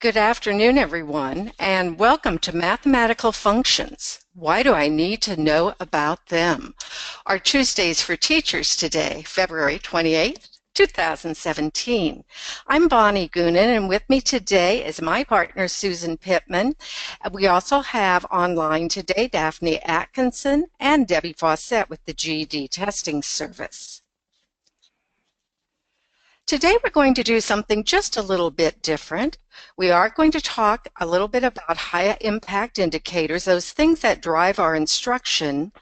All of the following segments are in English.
Good afternoon, everyone, and welcome to Mathematical Functions. Why do I need to know about them? Our Tuesdays for Teachers today, February 28th, 2017. I'm Bonnie Goonan, and with me today is my partner, Susan Pittman. We also have online today Daphne Atkinson and Debbie Fawcett with the GED Testing Service. Today we're going to do something just a little bit different. We are going to talk a little bit about high impact indicators, those things that drive our instruction.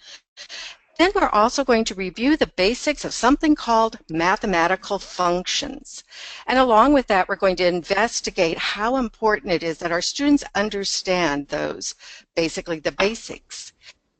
Then we're also going to review the basics of something called mathematical functions. And along with that, we're going to investigate how important it is that our students understand those, basically the basics.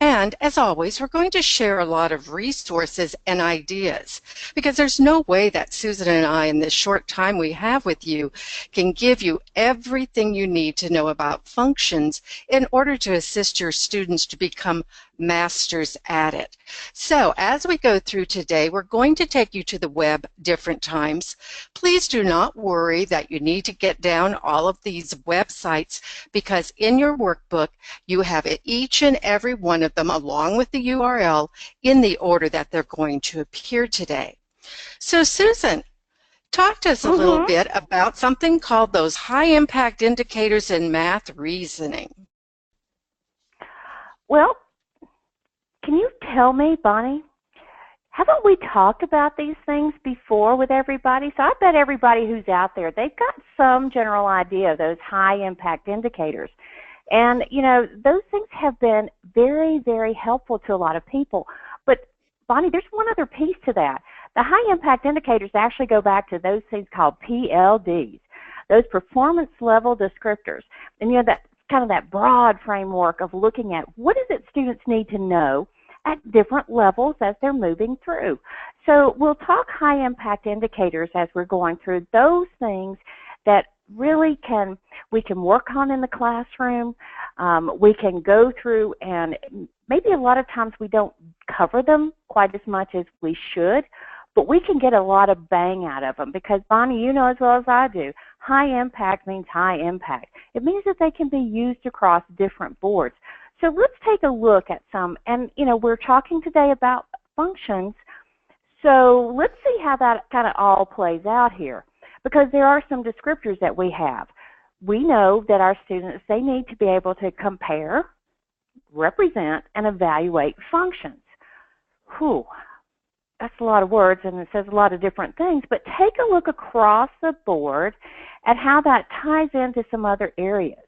And as always, we're going to share a lot of resources and ideas because there's no way that Susan and I, in this short time we have with you, can give you everything you need to know about functions in order to assist your students to become masters at it. So as we go through today, we're going to take you to the web different times. Please do not worry that you need to get down all of these websites because in your workbook, you have each and every one of them along with the URL in the order that they're going to appear today. So Susan, talk to us a little bit about something called those high impact indicators in math reasoning. Well, can you tell me, Bonnie, haven't we talked about these things before with everybody? So I bet everybody who's out there, they've got some general idea of those high impact indicators. And, you know, those things have been very, very helpful to a lot of people. But, Bonnie, there's one other piece to that. The high impact indicators actually go back to those things called PLDs, those performance level descriptors. And, you know, that's kind of that broad framework of looking at what is it students need to know at different levels as they're moving through. So we'll talk high impact indicators as we're going through those things that really we can work on in the classroom. We can go through, and maybe a lot of times we don't cover them quite as much as we should, but we can get a lot of bang out of them because, Bonnie, you know as well as I do, high impact means high impact. It means that they can be used across different boards. So let's take a look at some, and you know, we're talking today about functions, so let's see how that kind of all plays out here because there are some descriptors that we have. We know that our students, they need to be able to compare, represent, and evaluate functions. Whew. That's a lot of words and it says a lot of different things, but take a look across the board at how that ties into some other areas.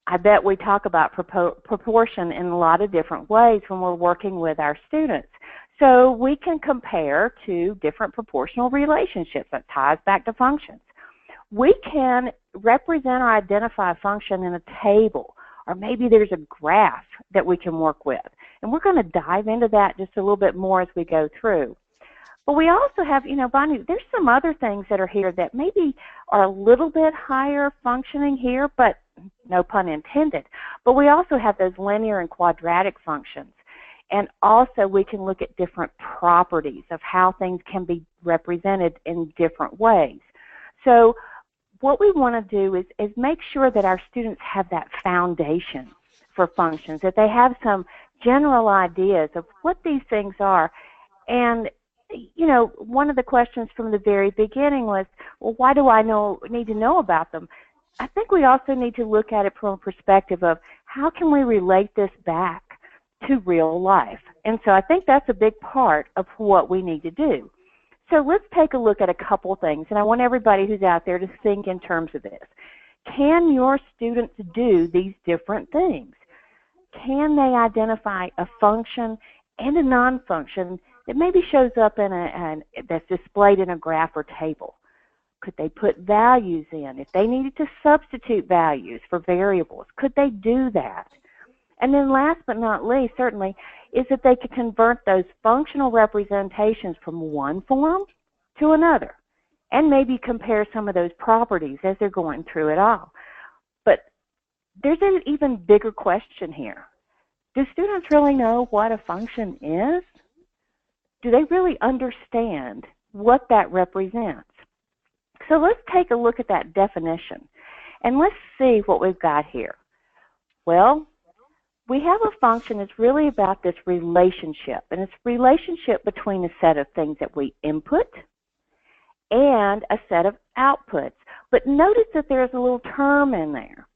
I bet we talk about proportion in a lot of different ways when we're working with our students. So we can compare to different proportional relationships. That ties back to functions. We can represent or identify a function in a table, or maybe there's a graph that we can work with. And we're going to dive into that just a little bit more as we go through. But we also have, you know, Bonnie, there's some other things that are here that maybe are a little bit higher functioning here, but no pun intended. But we also have those linear and quadratic functions. And also we can look at different properties of how things can be represented in different ways. So what we want to do is make sure that our students have that foundation for functions, that they have some general ideas of what these things are. And, you know, one of the questions from the very beginning was, well, why do I need to know about them? I think we also need to look at it from a perspective of how can we relate this back to real life? And so I think that's a big part of what we need to do. So let's take a look at a couple things, and I want everybody who's out there to think in terms of this. Can your students do these different things? Can they identify a function and a non-function that maybe shows up in that's displayed in a graph or table? Could they put values in? If they needed to substitute values for variables, could they do that? And then last but not least, certainly, is that they could convert those functional representations from one form to another and maybe compare some of those properties as they're going through it all. But there's an even bigger question here. Do students really know what a function is? Do they really understand what that represents? So let's take a look at that definition. And let's see what we've got here. Well, we have a function that's really about this relationship, and it's a relationship between a set of things that we input and a set of outputs. But notice that there's a little term in there,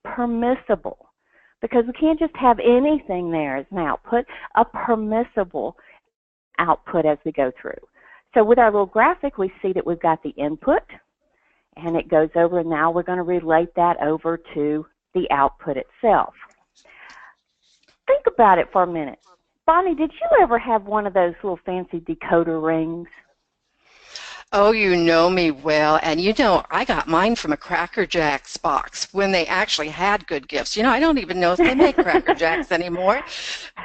permissible, because we can't just have anything there as an output, a permissible output as we go through. So with our little graphic, we see that we've got the input, and it goes over, and now we're going to relate that over to the output itself. Think about it for a minute. Bonnie, did you ever have one of those little fancy decoder rings? Oh, you know me well, and you know I got mine from a Cracker Jacks box when they actually had good gifts. You know, I don't even know if they make Cracker Jacks anymore.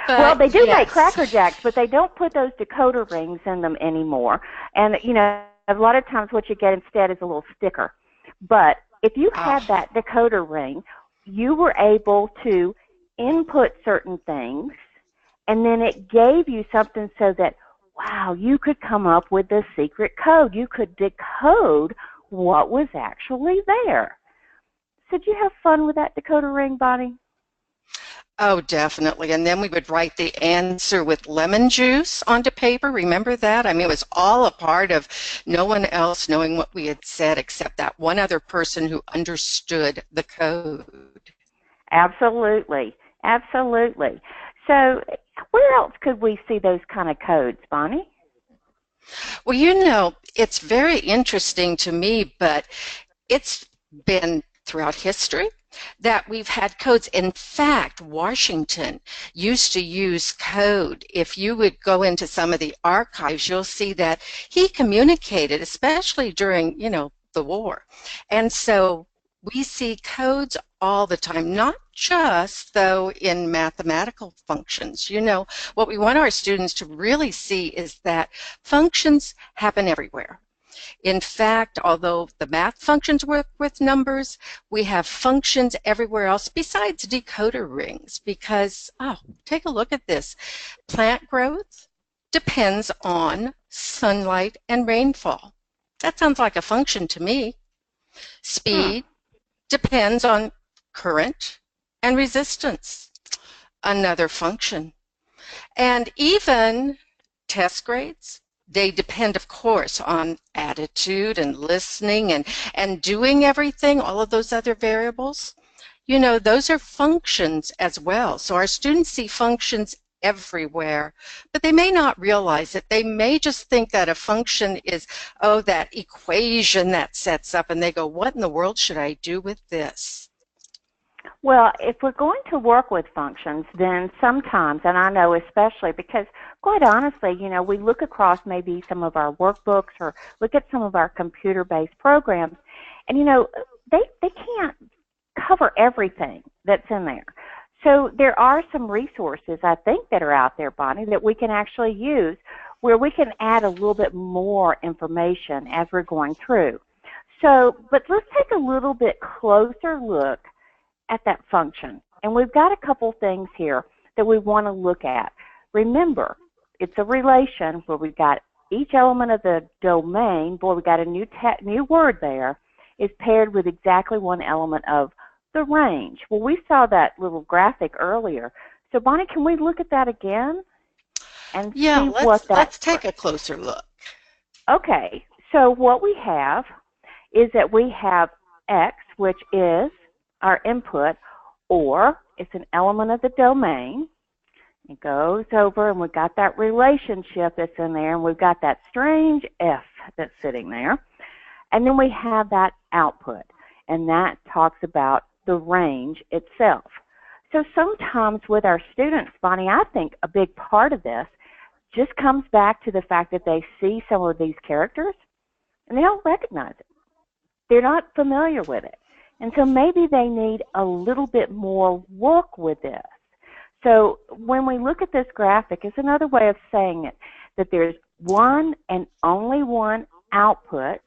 But well, they do yes. make Cracker Jacks, but they don't put those decoder rings in them anymore. And, you know, a lot of times what you get instead is a little sticker. But if you had that decoder ring, you were able to input certain things, and then it gave you something so that, wow, you could come up with the secret code. You could decode what was actually there. So did you have fun with that decoder ring, Bonnie? Oh, definitely. And then we would write the answer with lemon juice onto paper. Remember that? I mean, it was all a part of no one else knowing what we had said except that one other person who understood the code. Absolutely. Absolutely. So where else could we see those kind of codes, Bonnie? Well, you know, it's very interesting to me, but it's been throughout history that we've had codes. In fact, Washington used to use code. If you would go into some of the archives, you'll see that he communicated, especially during, you know, the war. And so we see codes all the time, not just, though, in mathematical functions. You know, what we want our students to really see is that functions happen everywhere. In fact, although the math functions work with numbers, we have functions everywhere else besides decoder rings because, take a look at this. Plant growth depends on sunlight and rainfall. That sounds like a function to me. Speed depends on current and resistance, another function. And even test grades, they depend, of course, on attitude and listening and doing everything, all of those other variables. You know, those are functions as well. So our students see functions everywhere, but they may not realize it. They may just think that a function is, oh, that equation that sets up, and they go, what in the world should I do with this? Well, if we're going to work with functions, then sometimes, and I know especially because quite honestly, you know, we look across maybe some of our workbooks or look at some of our computer-based programs, and, you know, they can't cover everything that's in there. So there are some resources, I think, that are out there, Bonnie, that we can actually use where we can add a little bit more information as we're going through. So, but let's take a little bit closer look at that function. And we've got a couple things here that we want to look at. Remember, it's a relation where we've got each element of the domain, boy, we got a new word there, is paired with exactly one element of the range. Well, we saw that little graphic earlier. So, Bonnie, can we look at that again and see what that... let's take a closer look. Okay, so what we have is that we have X, which is our input, or it's an element of the domain. It goes over, and we've got that relationship that's in there, and we've got that strange F that's sitting there. And then we have that output, and that talks about the range itself. So sometimes with our students, Bonnie, I think a big part of this just comes back to the fact that they see some of these characters, and they don't recognize it. They're not familiar with it. And so maybe they need a little bit more work with this. So when we look at this graphic, it's another way of saying it, that there's one and only one output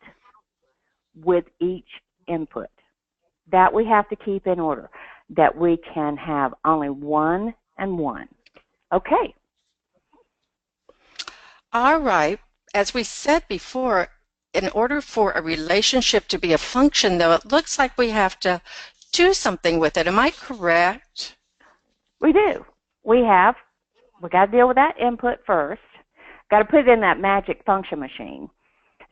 with each input. That we have to keep in order, that we can have only one and one. Okay. All right. As we said before, in order for a relationship to be a function, though, it looks like we have to do something with it. Am I correct? We do. We got to deal with that input first. Got to put it in that magic function machine.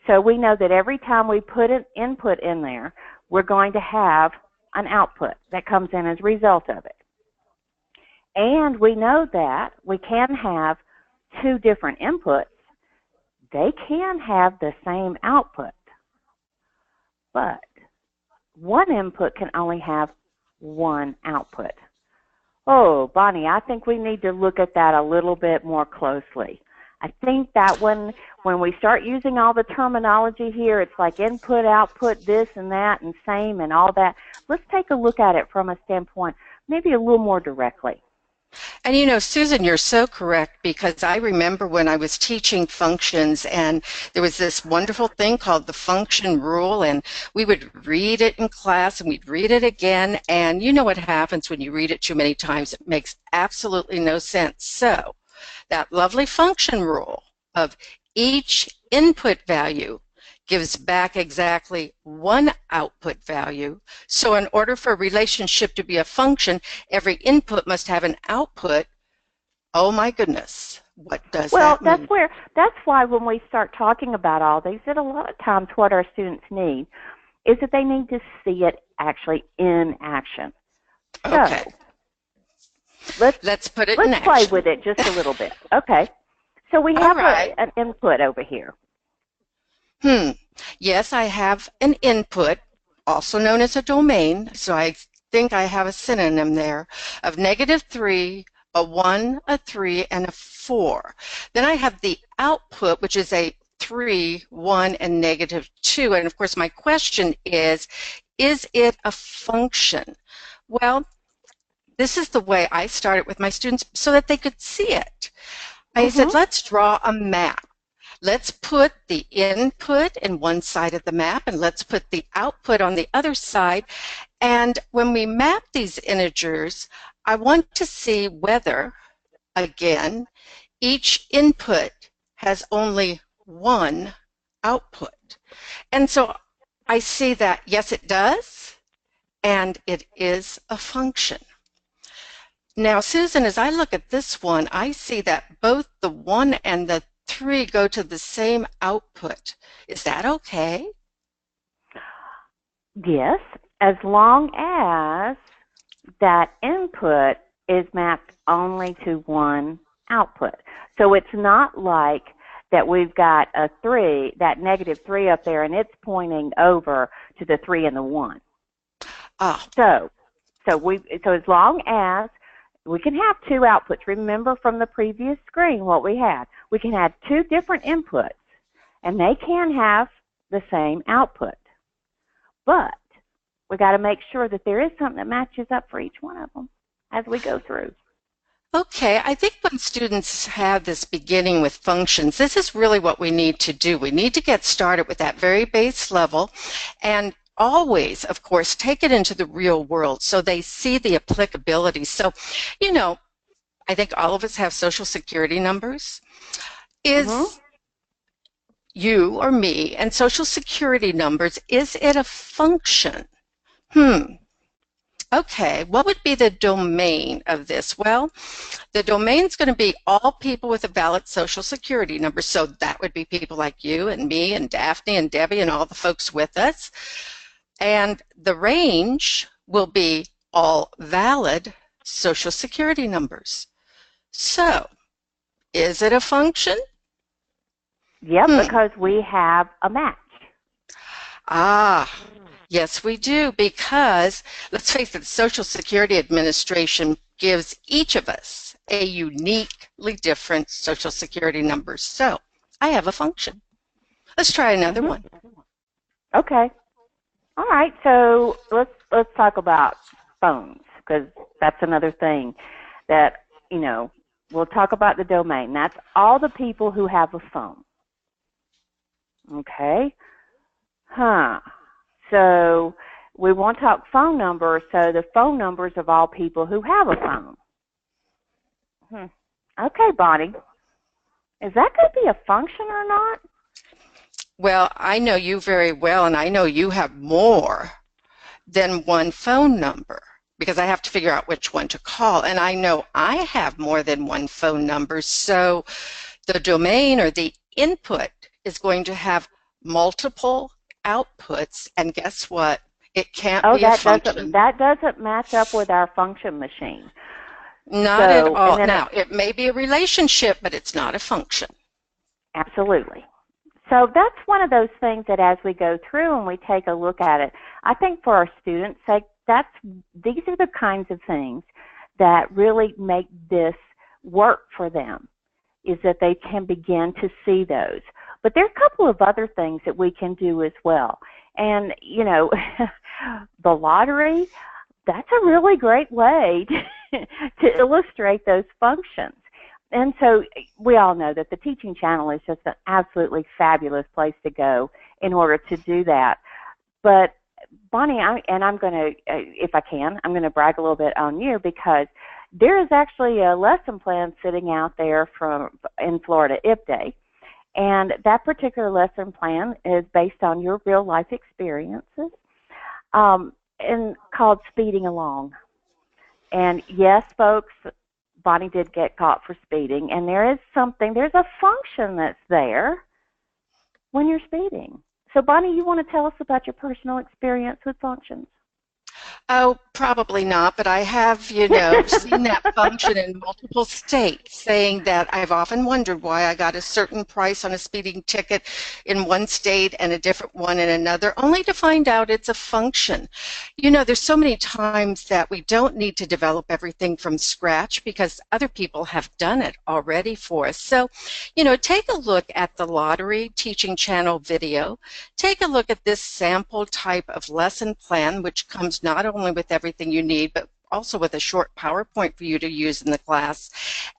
So we know that every time we put an input in there, we're going to have an output that comes in as a result of it. And we know that we can have two different inputs. They can have the same output, but one input can only have one output. Oh, Bonnie, I think we need to look at that a little bit more closely. I think that when we start using all the terminology here, it's like input, output, this and that, and same and all that. Let's take a look at it from a standpoint, maybe a little more directly. And you know, Susan, you're so correct, because I remember when I was teaching functions and there was this wonderful thing called the function rule, and we would read it in class and we'd read it again, and you know what happens when you read it too many times. It makes absolutely no sense. So that lovely function rule of each input value gives back exactly one output value. So in order for a relationship to be a function, every input must have an output. Oh my goodness, what does that mean? Well, that's why when we start talking about all these, that a lot of times what our students need is that they need to see it actually in action. Okay. So let's put it in action. Let's play with it just a little bit. Okay. So we have an input over here. Yes, I have an input, also known as a domain, so I think I have a synonym there, of -3, a 1, a 3, and a 4. Then I have the output, which is a 3, 1, and -2. And of course, my question is it a function? Well, this is the way I started with my students so that they could see it. I said, let's draw a map. Let's put the input in one side of the map, and let's put the output on the other side. And when we map these integers, I want to see whether, again, each input has only one output. And so I see that, yes, it does, and it is a function. Now, Susan, as I look at this one, I see that both the 1 and the 3 go to the same output. Is that okay? Yes, as long as that input is mapped only to one output. So it's not like that we've got a 3, that -3 up there, and it's pointing over to the 3 and the 1. So as long as we can have two outputs. Remember from the previous screen what we had. We can have two different inputs, and they can have the same output. But we got to make sure that there is something that matches up for each one of them as we go through. Okay, I think when students have this beginning with functions, this is really what we need to do. We need to get started with that very base level, and always, of course, take it into the real world so they see the applicability. So, you know, I think all of us have Social Security numbers. Is you or me and Social Security numbers, is it a function? Okay, what would be the domain of this? Well, the domain is going to be all people with a valid Social Security number. So that would be people like you and me and Daphne and Debbie and all the folks with us. And the range will be all valid Social Security numbers. So, is it a function? Yep, because we have a match. Yes, we do, because, let's face it, the Social Security Administration gives each of us a uniquely different Social Security number. So, I have a function. Let's try another one. Okay. All right, so let's talk about phones, because that's another thing that, you know, we'll talk about the domain. That's all the people who have a phone. Okay. So we want to talk phone numbers, so the phone numbers of all people who have a phone. Okay, Bonnie. Is that going to be a function or not? Well, I know you very well, and I know you have more than one phone number because I have to figure out which one to call. And I know I have more than one phone number. So the domain or the input is going to have multiple outputs. And guess what? It can't Oh, be a function. that doesn't match up with our function machine. Not at So, and all. then Now, it may be a relationship, but it's not a function. absolutely. So that's one of those things that as we go through and we take a look at it, I think for our students' sake, these are the kinds of things that really make this work for them, is that they can begin to see those. But there are a couple of other things that we can do as well. And, you know, the lottery, that's a really great way to illustrate those functions. And so we all know that the teaching channel is just an absolutely fabulous place to go in order to do that. But Bonnie, I'm going to, if I can, I'm going to brag a little bit on you because there is actually a lesson plan sitting out there in Florida IPDA. And that particular lesson plan is based on your real life experiences and called Speeding Along. And yes, folks, Bonnie did get caught for speeding, and there's a function that's there when you're speeding. So Bonnie, you want to tell us about your personal experience with functions? Oh, probably not, but I have, you know, seen that function in multiple states, saying that I've often wondered why I got a certain price on a speeding ticket in one state and a different one in another, only to find out it's a function. You know, there's so many times that we don't need to develop everything from scratch because other people have done it already for us. So, you know, take a look at the lottery teaching channel video. Take a look at this sample type of lesson plan, which comes not only with everything you need, but also with a short PowerPoint for you to use in the class,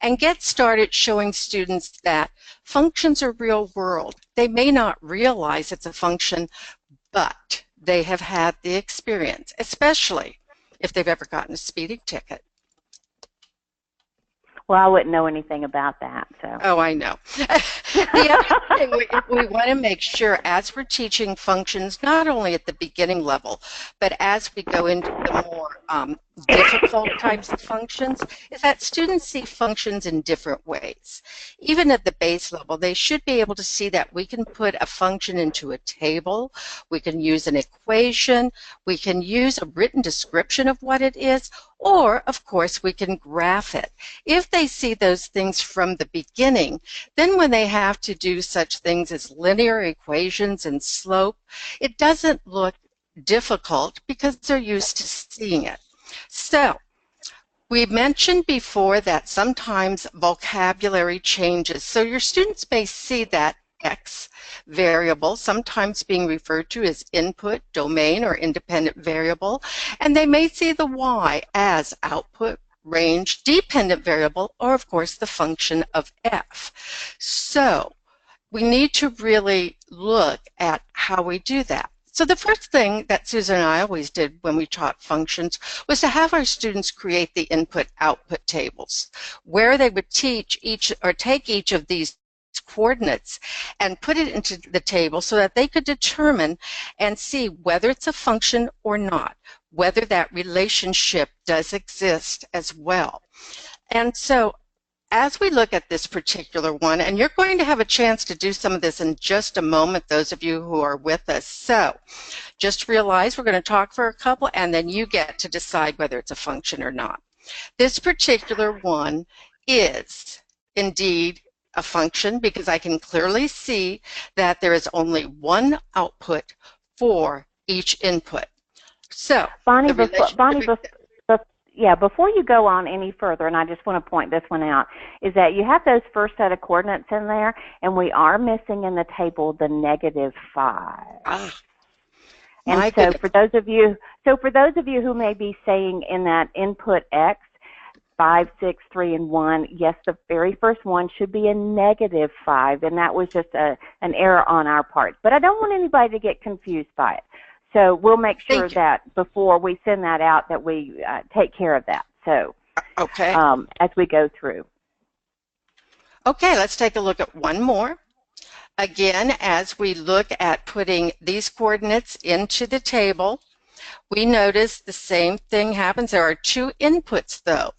and get started showing students that functions are real world. They may not realize it's a function, but they have had the experience, especially if they've ever gotten a speeding ticket. Well, I wouldn't know anything about that. So. Oh, I know. The other thing we want to make sure as we're teaching functions, not only at the beginning level, but as we go into the more difficult types of functions, is that students see functions in different ways. Even at the base level, they should be able to see that we can put a function into a table, we can use an equation, we can use a written description of what it is, or, of course, we can graph it. If they see those things from the beginning, then when they have to do such things as linear equations and slope, it doesn't look difficult because they're used to seeing it. So, we mentioned before that sometimes vocabulary changes. So your students may see that X variable sometimes being referred to as input, domain, or independent variable, and they may see the Y as output, range, dependent variable, or of course the function of F. So we need to really look at how we do that. So the first thing that Susan and I always did when we taught functions was to have our students create the input-output tables, where they would teach each or take each of these coordinates and put it into the table so that they could determine and see whether it's a function or not, whether that relationship does exist as well. And so as we look at this particular one, and you're going to have a chance to do some of this in just a moment, those of you who are with us. So just realize we're going to talk for a couple, and then you get to decide whether it's a function or not. This particular one is indeed a function because I can clearly see that there is only one output for each input. So, Bonnie, before you go on any further, and I just want to point this one out, is that you have those first set of coordinates in there, and we are missing in the table the -5. And so for those of you who may be saying in that input X, 5, 6, 3, and 1, yes, the very first one should be a -5, and that was just an error on our part. But I don't want anybody to get confused by it. So we'll make sure that before we send that out that we take care of that. So okay. As we go through. Okay, let's take a look at one more. Again, as we look at putting these coordinates into the table, we notice the same thing happens. There are two inputs, though.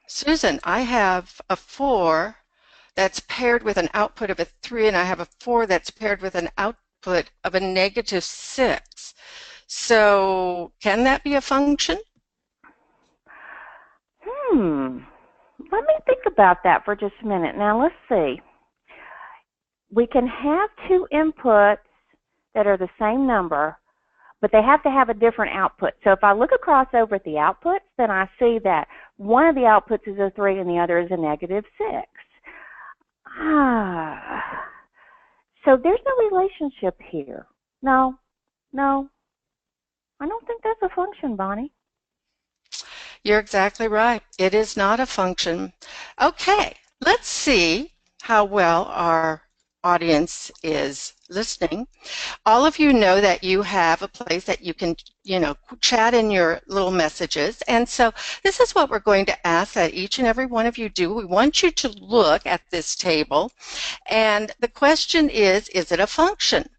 Susan, I have a 4 that's paired with an output of a 3, and I have a 4 that's paired with an output of a -6. So can that be a function? Let me think about that for just a minute. Now, let's see. We can have two inputs that are the same number, but they have to have a different output. So if I look across over at the outputs, then I see that one of the outputs is a 3 and the other is a -6. So there's no relationship here. No, I don't think that's a function, Bonnie. You're exactly right. It is not a function. Okay, let's see how well our audience is listening. All of you know that you have a place that you can, chat in your little messages. And so this is what we're going to ask that each and every one of you do. We want you to look at this table. And the question is it a function?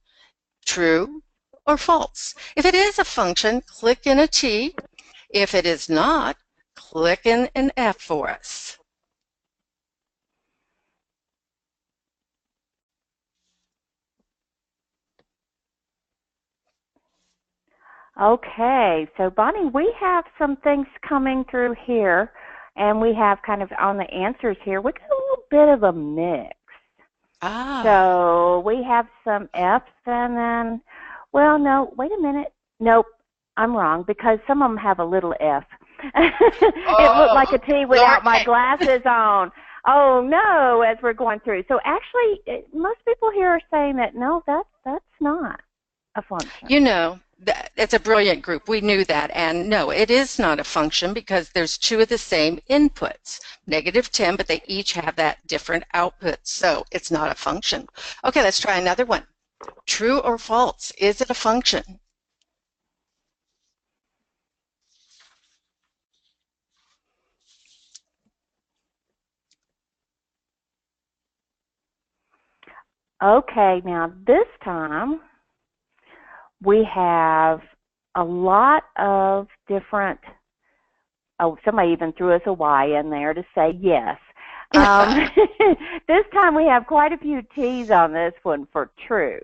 True or false? If it is a function, click in a T. If it is not, click in an F for us. Okay, so Bonnie, we have some things coming through here, and we have kind of on the answers here, we got a little bit of a mix. So we have some F's and then, well, no, wait a minute. Nope, I'm wrong because some of them have a little F. It looked like a T without my glasses on. Oh, no, as we're going through. So actually, most people here are saying that, no, that's not a function. It's a brilliant group. We knew that. And no, it is not a function because there's two of the same inputs, -10, but they each have that different output. So it's not a function. Okay, let's try another one. True or false? Is it a function? Okay, now this time we have a lot of different, somebody even threw us a Y in there to say yes. This time we have quite a few T's on this one for true.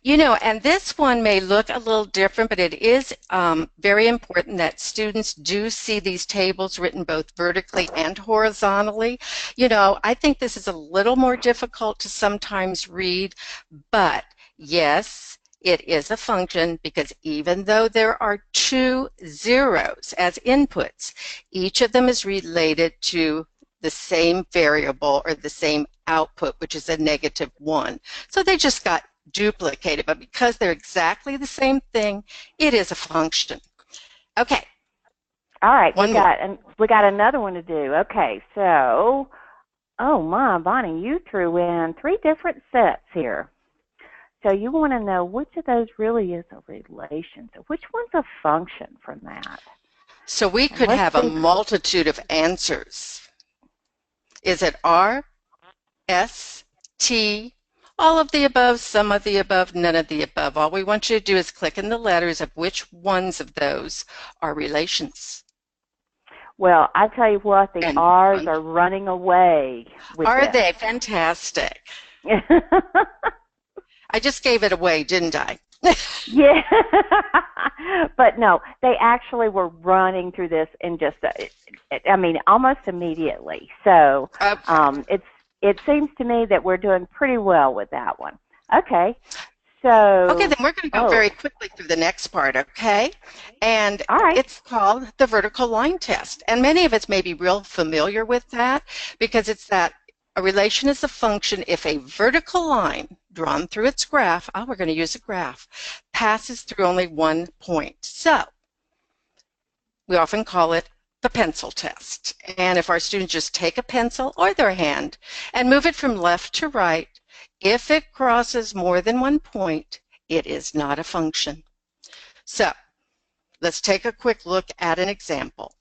And this one may look a little different, but it is very important that students do see these tables written both vertically and horizontally. I think this is a little more difficult to sometimes read, but yes, it is a function because even though there are two zeros as inputs, each of them is related to the same variable or the same output, which is a -1. So they just got duplicated, but because they're exactly the same thing, it is a function. Okay. All right, we got another one to do. Okay, so, oh my, Bonnie, you threw in 3 different sets here. So you want to know which of those really is a relation. So which one's a function from that? So we could have a multitude of answers. Is it R, S, T, all of the above, some of the above, none of the above? All we want you to do is click in the letters of which ones of those are relations. Well, I tell you what, the R's are running away with Are this. they? Fantastic. I just gave it away, didn't I? Yeah. But no, they actually were running through this in just, almost immediately. So okay. It seems to me that we're doing pretty well with that one. Okay. So. Okay, then we're going to go very quickly through the next part, okay? And it's called the vertical line test. And many of us may be real familiar with that because it's that a relation is a function if a vertical line drawn through its graph, we're going to use a graph, passes through only one point. So we often call it the pencil test. And if our students just take a pencil or their hand and move it from left to right, if it crosses more than one point, it is not a function. So let's take a quick look at an example.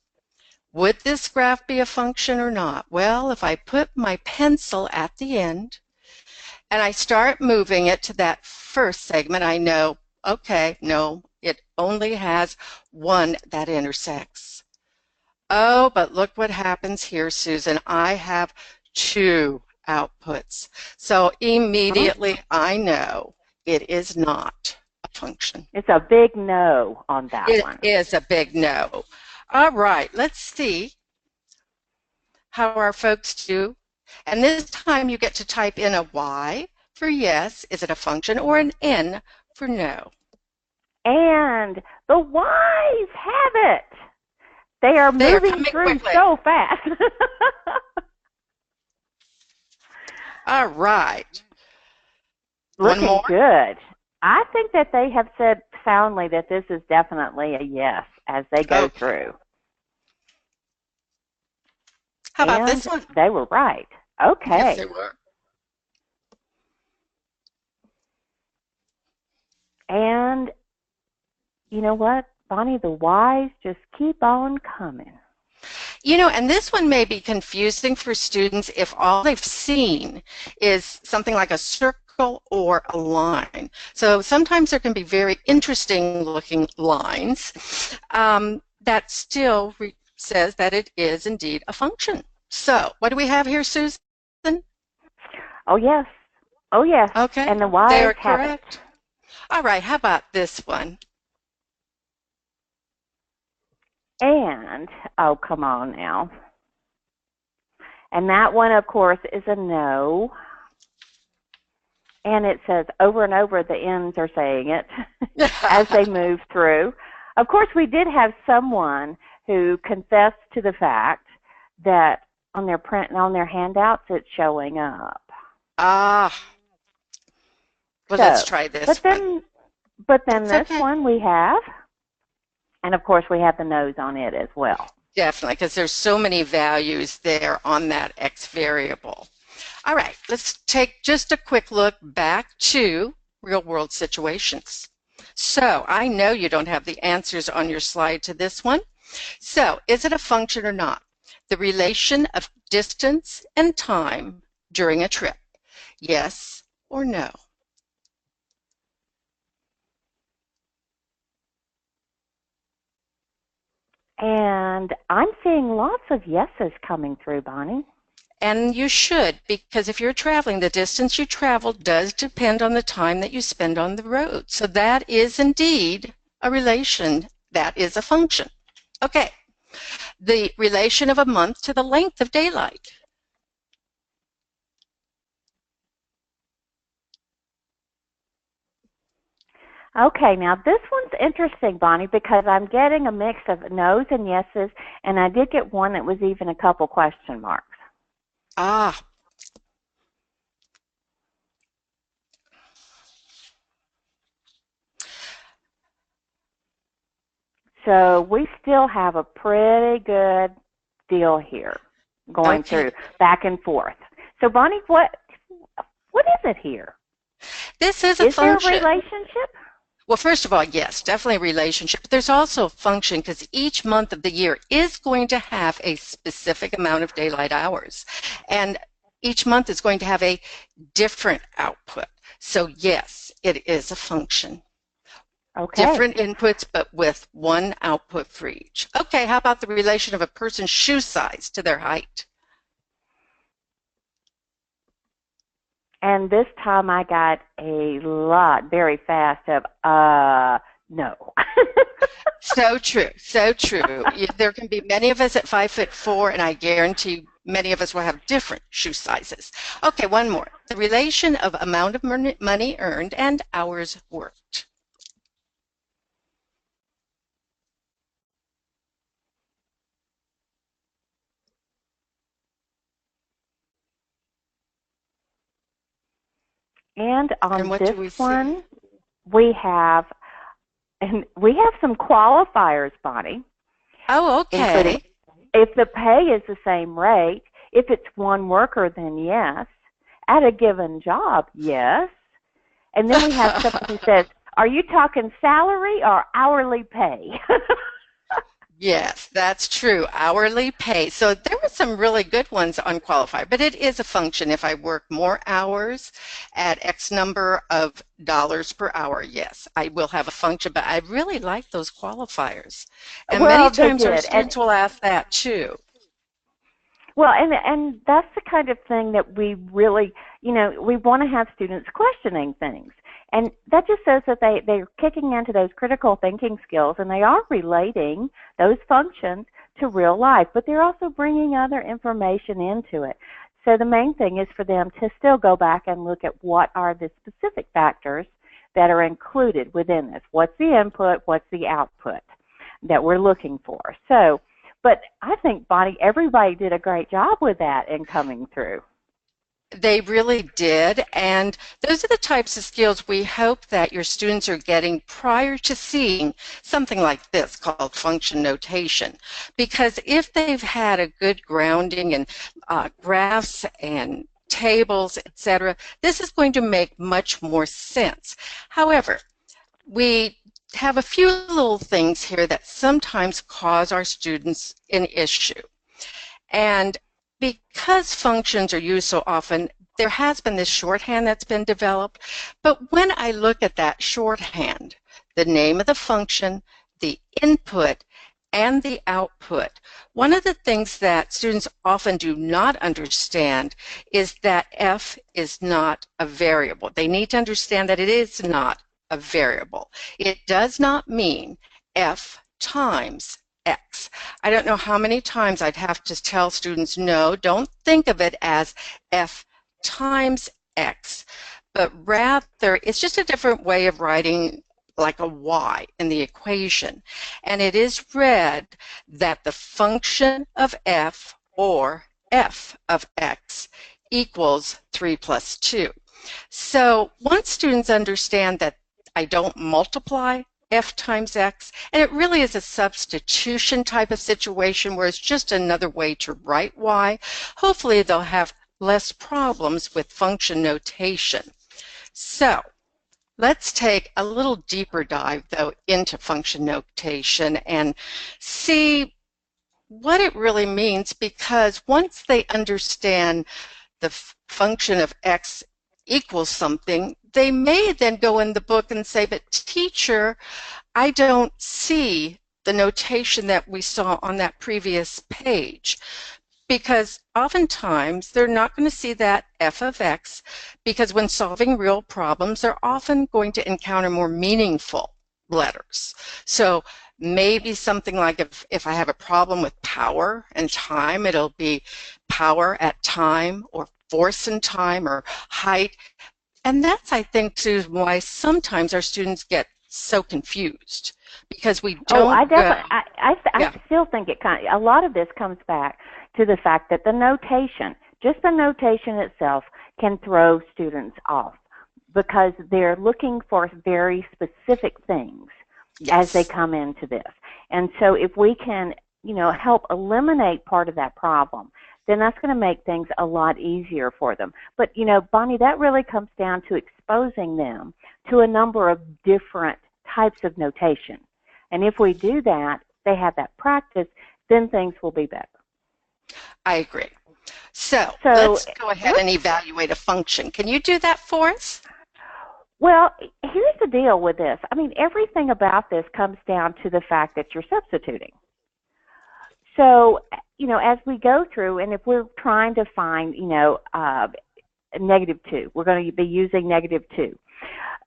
Would this graph be a function or not? Well, if I put my pencil at the end and I start moving it to that first segment, I know, okay, no, it only has one that intersects. Oh, but look what happens here, Susan. I have two outputs. So immediately I know it is not a function. It's a big no on that It one. is a big no. All right, let's see how our folks do. And this time you get to type in a Y for yes, is it a function, or an N for no. And the Y's have it. They are They are moving coming through quickly. so fast. All right. Looking One more? good. I think that they have said soundly that this is definitely a yes as they go through. How about this one? They were right. Okay. Yes, they were. And you know what, Bonnie, the Y's just keep on coming. You know, and this one may be confusing for students if all they've seen is something like a circle or a line. So sometimes there can be very interesting looking lines that still says that it is indeed a function. So what do we have here, Susan? Oh, yes. Oh, yes. Okay. And the Y's they are have correct. it. All right, how about this one? And, oh, come on now. And that one, of course, is a no. And it says over and over the N's are saying it as they move through. Of course, we did have someone who confessed to the fact that on their print and on their handouts it's showing up. Ah. Well, so, let's try this one. But then this one we have, and of course we have the no's on it as well. Definitely, because there's so many values there on that X variable. All right, let's take just a quick look back to real-world situations. So I know you don't have the answers on your slide to this one. So is it a function or not? The relation of distance and time during a trip. Yes or no? And I'm seeing lots of yeses coming through, Bonnie. And you should, because if you're traveling, the distance you travel does depend on the time that you spend on the road. So that is indeed a relation. That is a function. Okay. The relation of a month to the length of daylight. Okay, now this one's interesting, Bonnie, because I'm getting a mix of no's and yeses, and I did get one that was even a couple question marks. Ah. So we still have a pretty good deal here going through back and forth. So, Bonnie, what is it here? This is a function. Is there a relationship? Well, first of all, yes, definitely a relationship. But there's also a function because each month of the year is going to have a specific amount of daylight hours. And each month is going to have a different output. So yes, it is a function. Okay. Different inputs, but with one output for each. Okay, how about the relation of a person's shoe size to their height? And this time I got a lot very fast of, no. So true, so true. There can be many of us at 5'4", and I guarantee many of us will have different shoe sizes. Okay, one more. The relation of amount of money earned and hours worked. And on this one, we have some qualifiers, Bonnie. Oh, okay. If the pay is the same rate, if it's one worker, then yes. At a given job, yes. And then we have something that says, are you talking salary or hourly pay? Yes, that's true. Hourly pay. So there were some really good ones on qualifier, but it is a function. If I work more hours at X number of dollars per hour, yes, I will have a function, but I really like those qualifiers. And many Well, they times our did, and students will ask that too. well, and that's the kind of thing that we really, we want to have students questioning things. And that just shows that they're kicking into those critical thinking skills, and they are relating those functions to real life, but they're also bringing other information into it. So the main thing is for them to still go back and look at what are the specific factors that are included within this. What's the input? What's the output that we're looking for? So, but I think, Bonnie, everybody did a great job with that in coming through. They really did, and those are the types of skills we hope that your students are getting prior to seeing something like this called function notation. Because if they've had a good grounding in graphs and tables, etc., this is going to make much more sense. However, we have a few little things here that sometimes cause our students an issue. And because functions are used so often, there has been this shorthand that's been developed. But when I look at that shorthand, the name of the function, the input, and the output, one of the things that students often do not understand is that f is not a variable. They need to understand that it is not a variable. It does not mean f times X. I don't know how many times I'd have to tell students, no, don't think of it as F times X, but rather it's just a different way of writing like a Y in the equation. And it is read that the function of F or F of X equals 3 plus 2. So once students understand that I don't multiply F times X, and it really is a substitution type of situation where it's just another way to write Y, hopefully they'll have less problems with function notation. So let's take a little deeper dive, though, into function notation and see what it really means, because once they understand the function of X equals something, they may then go in the book and say, but teacher, I don't see the notation that we saw on that previous page, because oftentimes they're not going to see that f of x, because when solving real problems, they're often going to encounter more meaningful letters. So maybe something like if I have a problem with power and time, it'll be power at time, or force in time, or height. And that's, I think, too, why sometimes our students get so confused, because we Oh, I don't go. definitely, I Yeah, still think a lot of this comes back to the fact that the notation, just the notation itself, can throw students off because they're looking for very specific things as they yes, come into this. And so if we can, help eliminate part of that problem, then that's going to make things a lot easier for them. But, Bonnie, that really comes down to exposing them to a number of different types of notation. And if we do that, they have that practice, then things will be better. I agree. So So let's go ahead and let's, evaluate a function. Can you do that for us? well, here's the deal with this. I mean, everything about this comes down to the fact that you're substituting. So, as we go through, and if we're trying to find, -2, we're going to be using -2.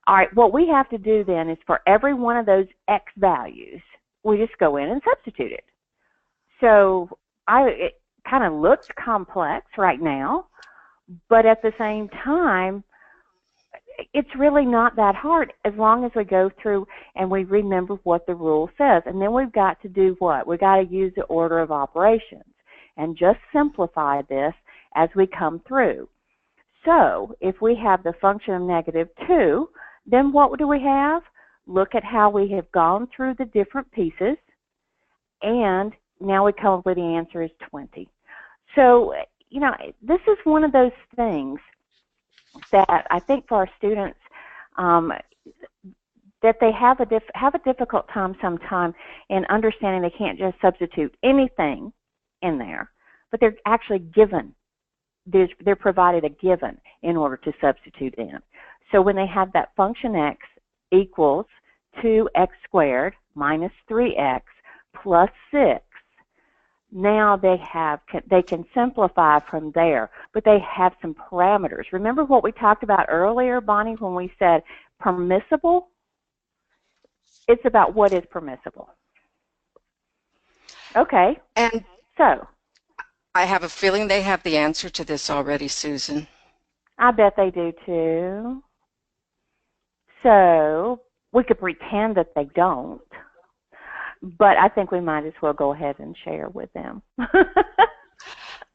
All right, what we have to do then is for every one of those X values, we just go in and substitute it. So it kind of looks complex right now, but at the same time, it's really not that hard as long as we go through and we remember what the rule says. And then we've got to do what? We've got to use the order of operations and just simplify this as we come through. So if we have the function of -2, then what do we have? Look at how we have gone through the different pieces, and now we come up with the answer is 20. So, this is one of those things that I think for our students, that they have a difficult time sometimes in understanding they can't just substitute anything in there, but they're actually given. They're provided a given in order to substitute in. So when they have that function x equals 2x squared minus 3x plus 6, now they can simplify from there, but they have some parameters. Remember what we talked about earlier, Bonnie, when we said permissible? It's about what is permissible. Okay. And so I have a feeling they have the answer to this already, Susan. I bet they do too. So we could pretend that they don't, but I think we might as well go ahead and share with them.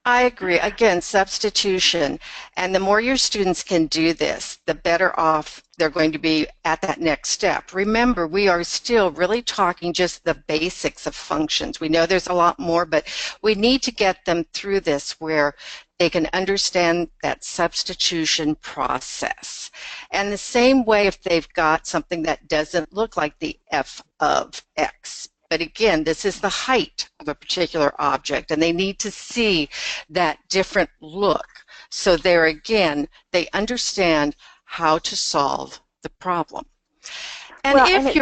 I agree. Again, substitution. And the more your students can do this, the better off they're going to be at that next step. Remember, we are still really talking just the basics of functions. We know there's a lot more, but we need to get them through this where they can understand that substitution process. And the same way if they've got something that doesn't look like the f of x. But again, this is the height of a particular object, and they need to see that different look. So there again, they understand how to solve the problem. And well, if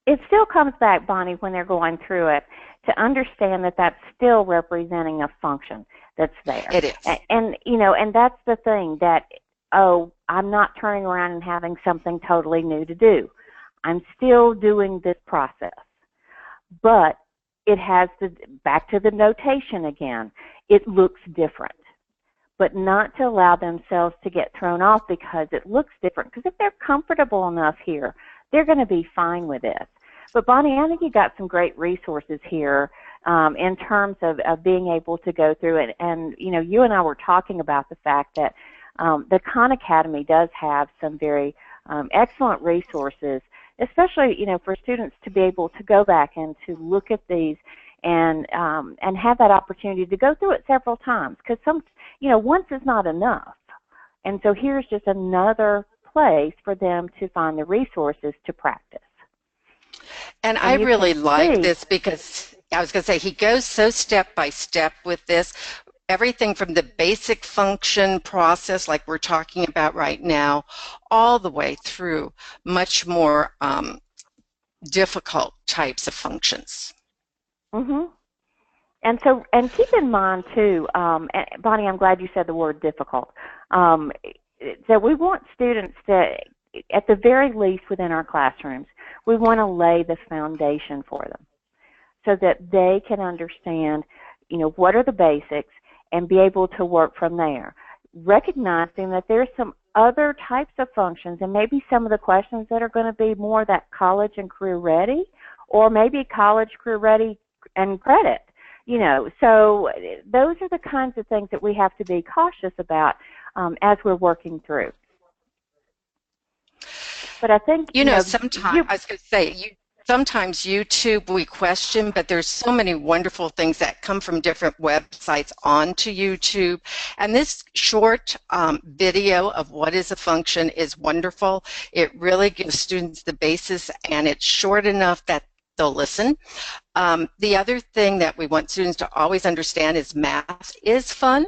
it still comes back, Bonnie, when they're going through it, to understand that that's still representing a function that's there. It is. And you know, and that's the thing that, oh, I'm not turning around and having something totally new to do. I'm still doing this process. But it has back to the notation again, it looks different. But not to allow themselves to get thrown off because it looks different. Because if they're comfortable enough here, they're going to be fine with it. But Bonnie, I think you got some great resources here in terms of being able to go through it. And, you know, you and I were talking about the fact that the Khan Academy does have some very excellent resources, especially, you know, for students to be able to go back and to look at these and have that opportunity to go through it several times, because once is not enough. And so here's just another place for them to find the resources to practice. And I really like this because I was going to say he goes so step by step with this. Everything from the basic function process like we're talking about right now, all the way through much more difficult types of functions. Mm-hmm. And keep in mind too, Bonnie, I'm glad you said the word difficult, that we want students to, at the very least within our classrooms, we want to lay the foundation for them so that they can understand, you know, what are the basics and be able to work from there, recognizing that there's some other types of functions and maybe some of the questions that are going to be more that college and career ready, or maybe college, career ready, and credit. You know, so those are the kinds of things that we have to be cautious about as we're working through. But I think, sometimes, I was going to say, sometimes YouTube we question, but there's so many wonderful things that come from different websites onto YouTube. And this short video of what is a function is wonderful. It really gives students the basis, and it's short enough that they'll listen. The other thing that we want students to always understand is math is fun.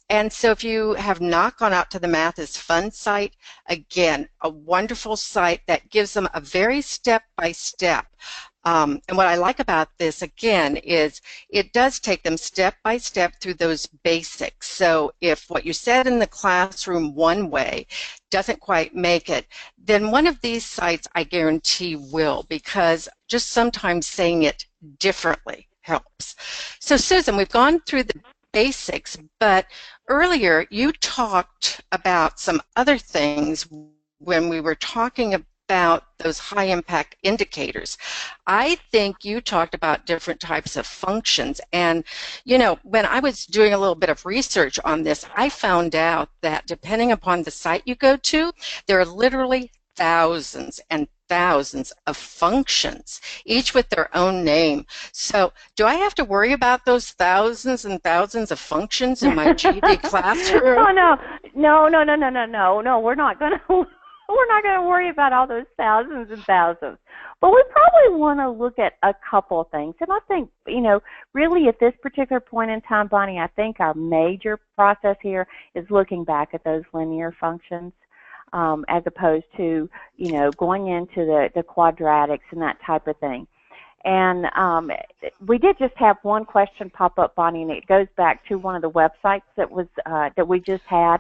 And so if you have not gone out to the Math is Fun site, again, a wonderful site that gives them a very step-by-step. And what I like about this, again, is it does take them step-by-step through those basics. So if what you said in the classroom one way doesn't quite make it, then one of these sites I guarantee will, because just sometimes saying it differently helps. So Susan, we've gone through the basics, but earlier you talked about some other things when we were talking about those high impact indicators. I think you talked about different types of functions, and when I was doing a little bit of research on this, I found out that depending upon the site you go to, there are literally thousands and thousands of functions, each with their own name. So do I have to worry about those thousands and thousands of functions in my GED classroom? Oh, no, we're not going to. We're not going to worry about all those thousands and thousands. But we probably want to look at a couple of things. And I think, really at this particular point in time, Bonnie, I think our major process here is looking back at those linear functions as opposed to, going into the quadratics and that type of thing. And we did just have one question pop up, Bonnie, and it goes back to one of the websites that we just had,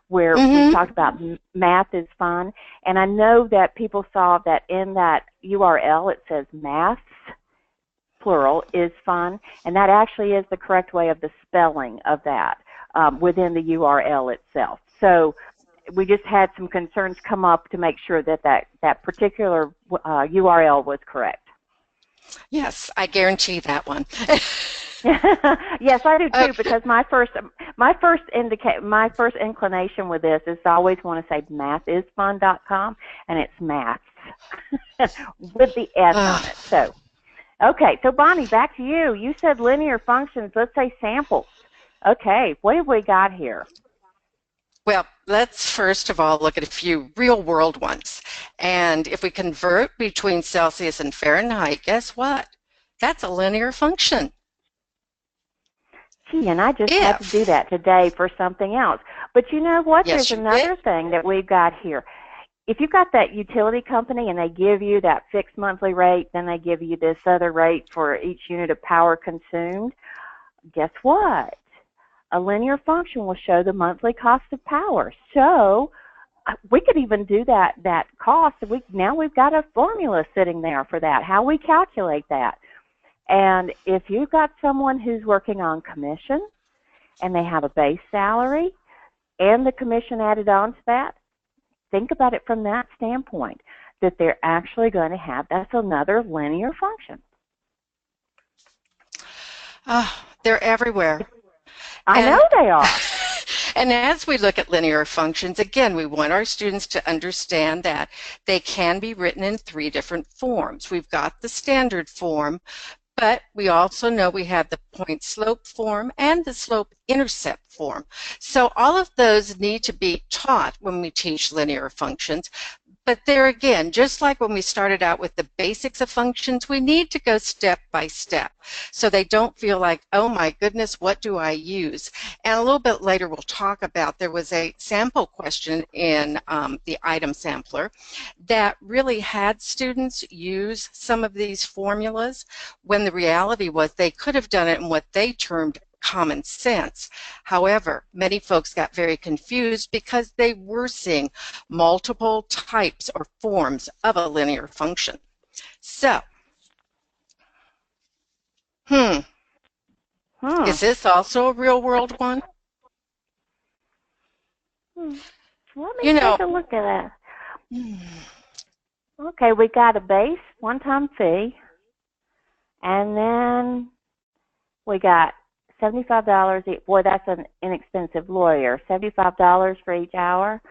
where we talked about math is fun. And I know that people saw that in that URL it says maths, plural, is fun. And that actually is the correct way of the spelling of that within the URL itself. So we just had some concerns come up to make sure that particular URL was correct. Yes, I guarantee that one. Yes, I do too. Because my first inclination with this is to always want to say mathisfun.com, and it's maths with the S on it. So, okay. So Bonnie, back to you. You said linear functions. Let's say samples. Okay, what have we got here? Well, let's first of all look at a few real-world ones. And if we convert between Celsius and Fahrenheit, guess what? That's a linear function. Gee, and I just had to do that today for something else. But you know what? Yes, there's another thing that we've got here. If you've got that utility company and they give you that fixed monthly rate, then they give you this other rate for each unit of power consumed, guess what? A linear function will show the monthly cost of power. So we could even do that cost. Now we've got a formula sitting there for that, how we calculate that. And if you've got someone who's working on commission and they have a base salary and the commission added on to that, think about it from that standpoint, that they're actually going to have, that's another linear function. They're everywhere. I know they are. And as we look at linear functions, again, we want our students to understand that they can be written in three different forms. We've got the standard form, but we also know we have the point slope form and the slope intercept form. So all of those need to be taught when we teach linear functions. But there again, just like when we started out with the basics of functions, we need to go step by step so they don't feel like, oh my goodness, what do I use? And a little bit later we'll talk about, there was a sample question in the item sampler that really had students use some of these formulas when the reality was they could have done it in what they termed common sense. However, many folks got very confused because they were seeing multiple types or forms of a linear function. So, is this also a real world one? Let me take a look at that. Okay, we got a base one-time fee, and then we got $75. Boy, that's an inexpensive lawyer. $75 for each hour.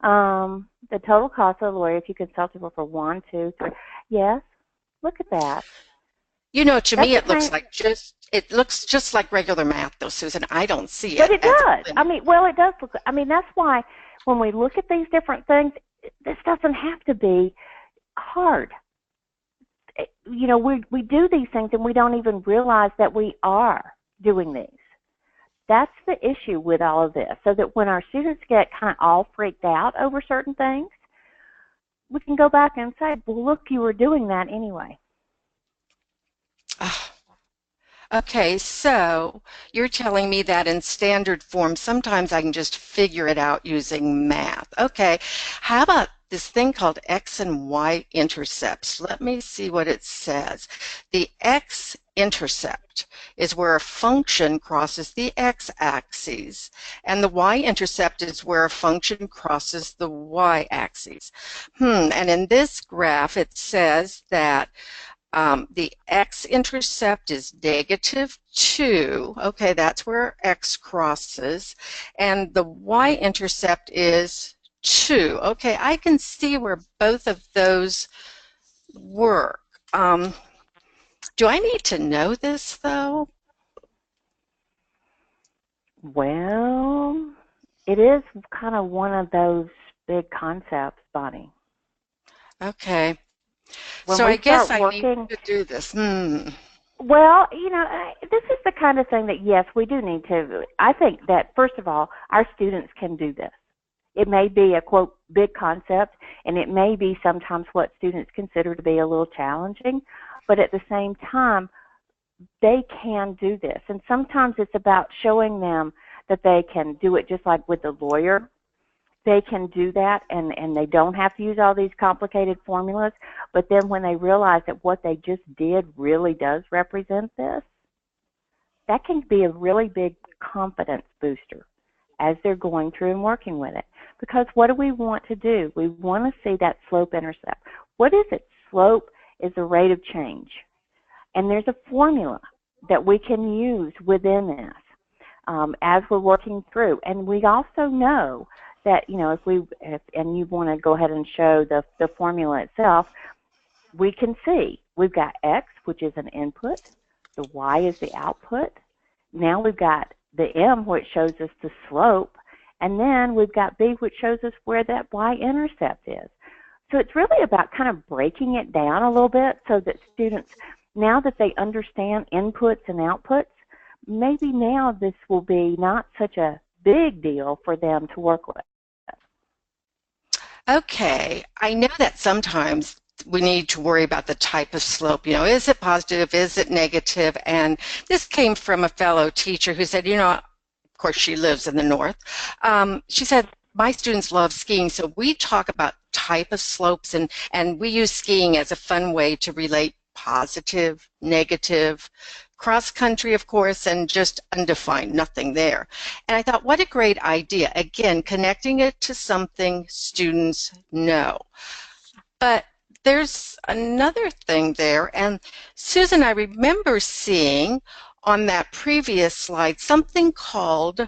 The total cost of the lawyer, if you consulted for 1, 2, 3. Yes, look at that. You know, to me, it looks just like regular math, though, Susan. I don't see it. But it does. I mean, well, it does look. I mean, that's why when we look at these different things, this doesn't have to be hard. You know, we do these things and we don't even realize that we are doing these. That's the issue with all of this, so that when our students get kind of all freaked out over certain things, we can go back and say, well, look, you were doing that anyway. Okay, so you're telling me that in standard form, sometimes I can just figure it out using math. Okay, how about this thing called X and Y intercepts? Let me see what it says. The x-intercept is where a function crosses the x-axis, and the y-intercept is where a function crosses the y-axis. And in this graph, it says that the x-intercept is -2. Okay, that's where x crosses. And the y-intercept is 2. Okay, I can see where both of those work. Do I need to know this, though? Well, it is kind of one of those big concepts, Bonnie. Okay. When So we I guess start I need working, to do this. well, this is the kind of thing that, yes, we do need to. I think that, first of all, our students can do this. It may be a, quote, big concept, and it may be sometimes what students consider to be a little challenging, but at the same time, they can do this. And sometimes it's about showing them that they can do it just like with the lawyer. They can do that, and they don't have to use all these complicated formulas, but then when they realize that what they just did really does represent this, that can be a really big confidence booster as they're going through and working with it. Because what do we want to do? We want to see that slope intercept. What is it? Slope is the rate of change. And there's a formula that we can use within this as we're working through. And we also know that, and you want to go ahead and show the formula itself, we can see we've got X, which is an input, the Y is the output. Now we've got the M, which shows us the slope, and then we've got B, which shows us where that y-intercept is. So it's really about kind of breaking it down a little bit so that students, now that they understand inputs and outputs, maybe now this will be not such a big deal for them to work with. Okay, I know that sometimes we need to worry about the type of slope. Is it positive? Is it negative? And this came from a fellow teacher who said, of course she lives in the north. She said, my students love skiing, so we talk about type of slopes, and we use skiing as a fun way to relate positive, negative, cross country, of course, and just undefined, nothing there. And I thought, what a great idea. Again, connecting it to something students know. But there's another thing there, and Susan, I remember seeing on that previous slide something called,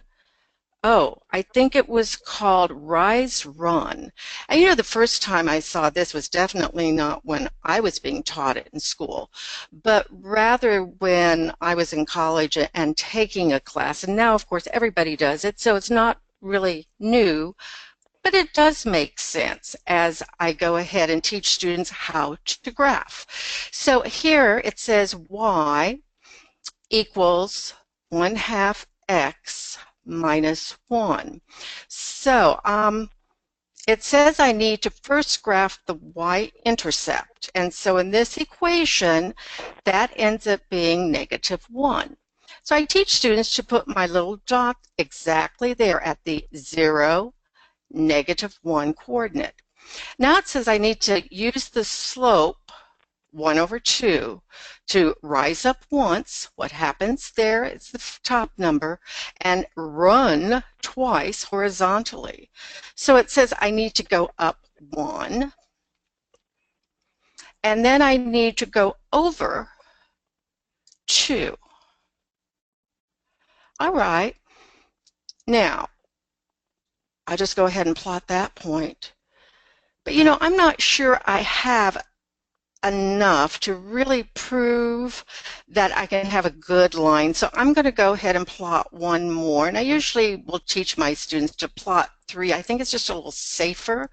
I think it was called Rise Run. And the first time I saw this was definitely not when I was being taught it in school, but rather when I was in college and taking a class. And now, of course, everybody does it, so it's not really new, but it does make sense as I go ahead and teach students how to graph. So here it says y equals 1/2 x minus 1. So it says I need to first graph the y-intercept. And so in this equation, that ends up being -1. So I teach students to put my little dot exactly there at the 0, -1 coordinate. Now it says I need to use the slope 1/2 to rise up once. What happens there is the top number, and run twice horizontally. So it says I need to go up 1, and then I need to go over 2. All right. Now, I'll just go ahead and plot that point. But I'm not sure I have enough to really prove that I can have a good line. So I'm going to go ahead and plot one more. And I usually will teach my students to plot 3. I think it's just a little safer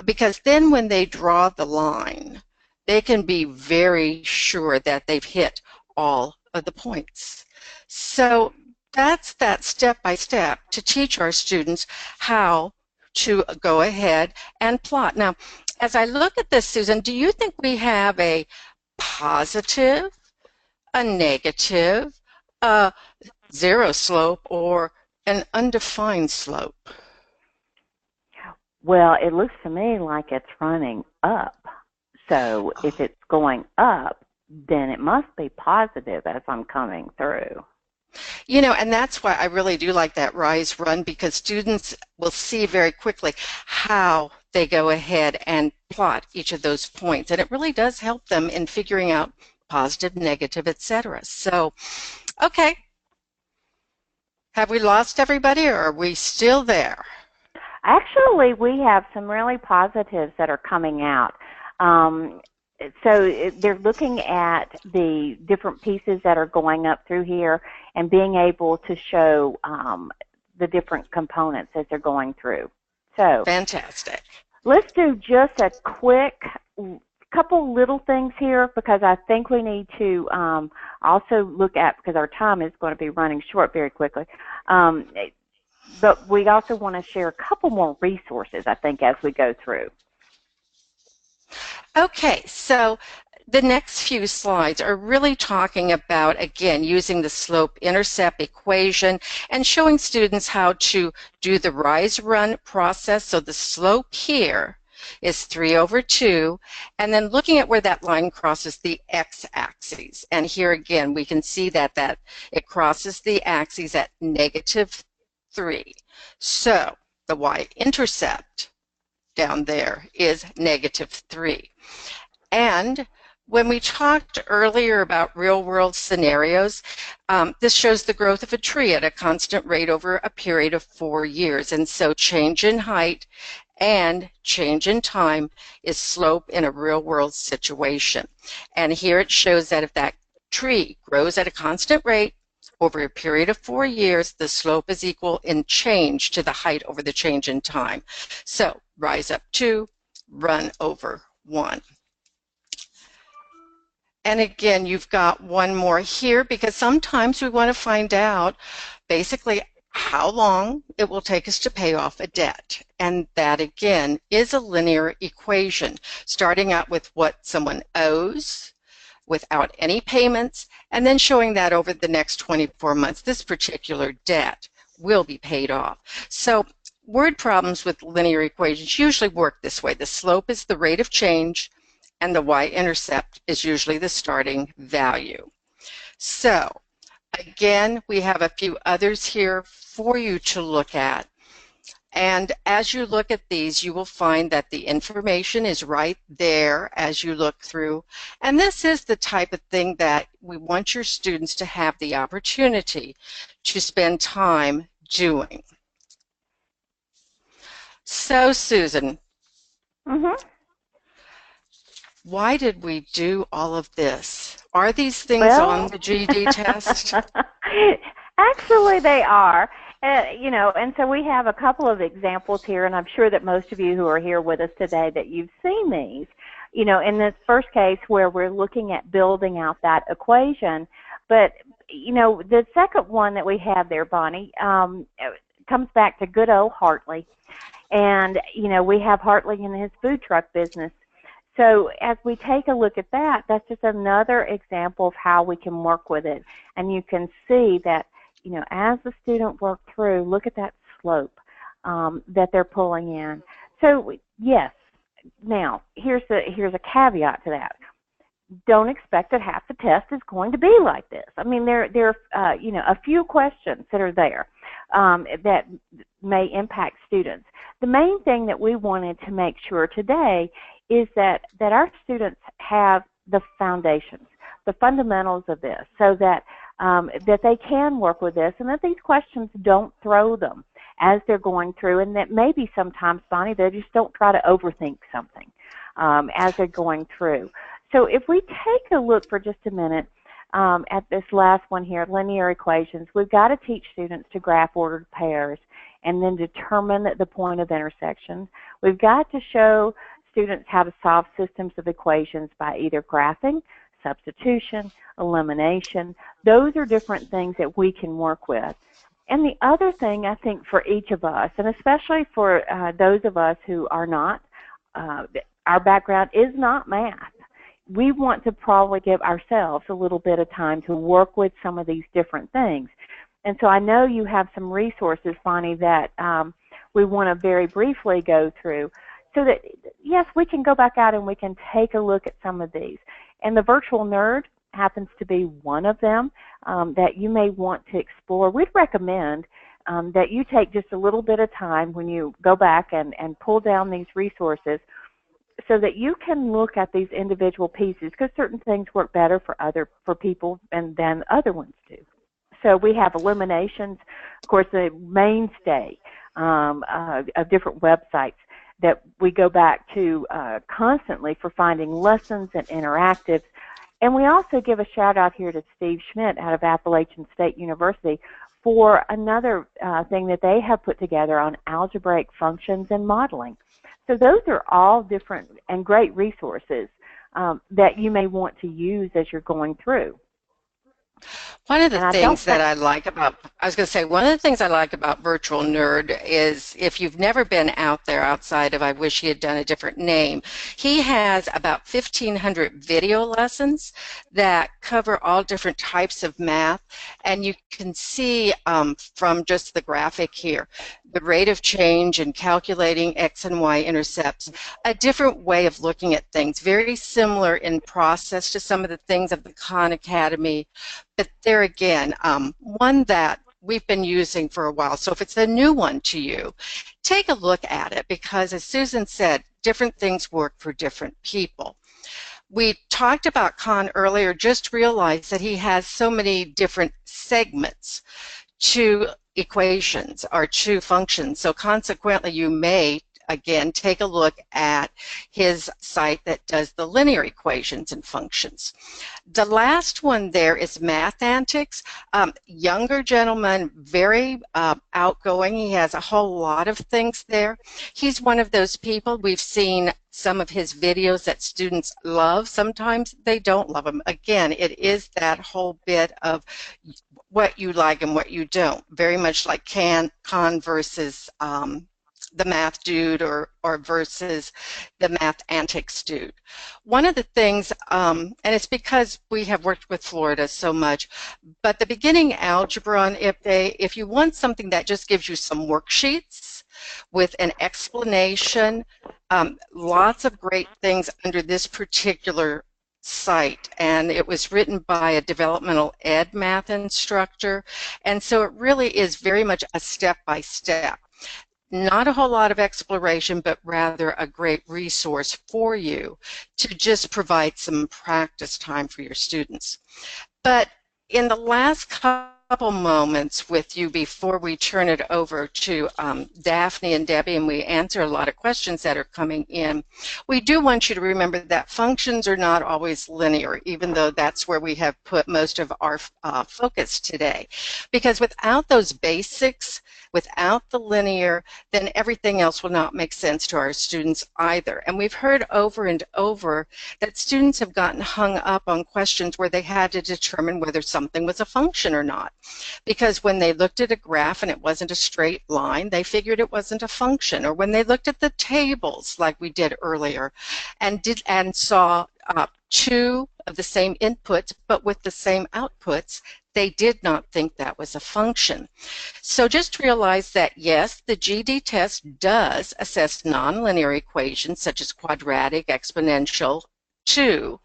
because then when they draw the line, they can be very sure that they've hit all of the points. So that's that step by step to teach our students how to go ahead and plot. Now, as I look at this, Susan, do you think we have a positive, a negative, a zero slope, or an undefined slope? Well, it looks to me like it's running up. So if it's going up, then it must be positive as I'm coming through. And that's why I really do like that rise run, because students will see very quickly how they go ahead and plot each of those points. And it really does help them in figuring out positive, negative, etc. So, okay. Have we lost everybody, or are we still there? Actually, we have some really positives that are coming out. So they're looking at the different pieces that are going up through here and being able to show the different components as they're going through. So fantastic. Let's do just a quick couple little things here because I think we need to also look at, because our time is going to be running short very quickly, but we also want to share a couple more resources, I think, as we go through. Okay, so the next few slides are really talking about, again, using the slope-intercept equation and showing students how to do the rise-run process. So the slope here is 3/2, and then looking at where that line crosses the x-axis. And here again, we can see that it crosses the axis at -3. So the y-intercept down there is -3. And when we talked earlier about real-world scenarios, this shows the growth of a tree at a constant rate over a period of 4 years. And so change in height and change in time is slope in a real-world situation. And here it shows that if that tree grows at a constant rate over a period of 4 years, the slope is equal in change to the height over the change in time. So rise up 2, run over 1. And again, you've got one more here because sometimes we want to find out basically how long it will take us to pay off a debt. And that, again, is a linear equation, starting out with what someone owes without any payments, and then showing that over the next 24 months, this particular debt will be paid off. So word problems with linear equations usually work this way. The slope is the rate of change, and the y-intercept is usually the starting value. So again, we have a few others here for you to look at. And as you look at these, you will find that the information is right there as you look through. And this is the type of thing that we want your students to have the opportunity to spend time doing. So, Susan, why did we do all of this? Are these things on the GED test? Actually, they are. You know, and so we have a couple of examples here, and I'm sure that most of you who are here with us today that you've seen these. You know, in this first case where we're looking at building out that equation, but, you know, the second one that we have there, Bonnie, comes back to good old Hartley. And, you know, we have Hartley in his food truck business. So as we take a look at that, that's just another example of how we can work with it. And you can see that, you know, as the student worked through, look at that slope that they're pulling in. So yes, now here's a caveat to that. Don't expect that half the test is going to be like this. I mean, there are you know, a few questions that are there that may impact students. The main thing that we wanted to make sure today is that our students have the foundations, the fundamentals of this, so that that they can work with this, and that these questions don't throw them as they're going through, and that maybe sometimes, Bonnie, they just don't try to overthink something as they're going through. So if we take a look for just a minute at this last one here, linear equations, we've got to teach students to graph ordered pairs and then determine the point of intersection. We've got to show students how to solve systems of equations by either graphing, substitution, elimination. Those are different things that we can work with. And the other thing, I think, for each of us, and especially for those of us who are not, our background is not math, we want to probably give ourselves a little bit of time to work with some of these different things. And so I know you have some resources, Bonnie, that we want to very briefly go through, so that, yes, we can go back out and we can take a look at some of these. And the virtual nerd happens to be one of them that you may want to explore. We'd recommend that you take just a little bit of time when you go back and pull down these resources so that you can look at these individual pieces, because certain things work better for people than other ones do. So we have eliminations, of course, the mainstay of different websites that we go back to constantly for finding lessons and interactives. And we also give a shout out here to Steve Schmidt out of Appalachian State University for another thing that they have put together on algebraic functions and modeling. So those are all different and great resources that you may want to use as you're going through. One of the And I things don't that think, I like about, I was going to say, one of the things I like about Virtual Nerd is if you've never been out there outside of, I wish he had done a different name, he has about 1,500 video lessons that cover all different types of math. And you can see from just the graphic here, the rate of change in calculating X and Y intercepts, a different way of looking at things, very similar in process to some of the things of the Khan Academy. But there again, one that we've been using for a while. So if it's a new one to you, take a look at it because, as Susan said, different things work for different people. We talked about Khan earlier, just realized that he has so many different segments to equations or to functions. So consequently, you may again take a look at his site that does the linear equations and functions. The last one there is Math Antics. Younger gentleman, very outgoing. He has a whole lot of things there. He's one of those people, we've seen some of his videos that students love. Sometimes they don't love them. Again, it is that whole bit of what you like and what you don't. Very much like Khan versus the math dude or versus the math antics dude. One of the things, and it's because we have worked with Florida so much, but the beginning algebra, if you want something that just gives you some worksheets with an explanation, lots of great things under this particular site, and it was written by a developmental ed math instructor, and so it really is very much a step-by-step. Not a whole lot of exploration, but rather a great resource for you to just provide some practice time for your students. But in the last couple moments with you before we turn it over to Daphne and Debbie and we answer a lot of questions that are coming in, we do want you to remember that functions are not always linear, even though that's where we have put most of our focus today. Because without those basics, without the linear, then everything else will not make sense to our students either. And we've heard over and over that students have gotten hung up on questions where they had to determine whether something was a function or not. Because when they looked at a graph and it wasn't a straight line, they figured it wasn't a function. Or when they looked at the tables like we did earlier and saw two of the same inputs but with the same outputs, they did not think that was a function. So just realize that yes, the GED test does assess nonlinear equations such as quadratic, exponential, too.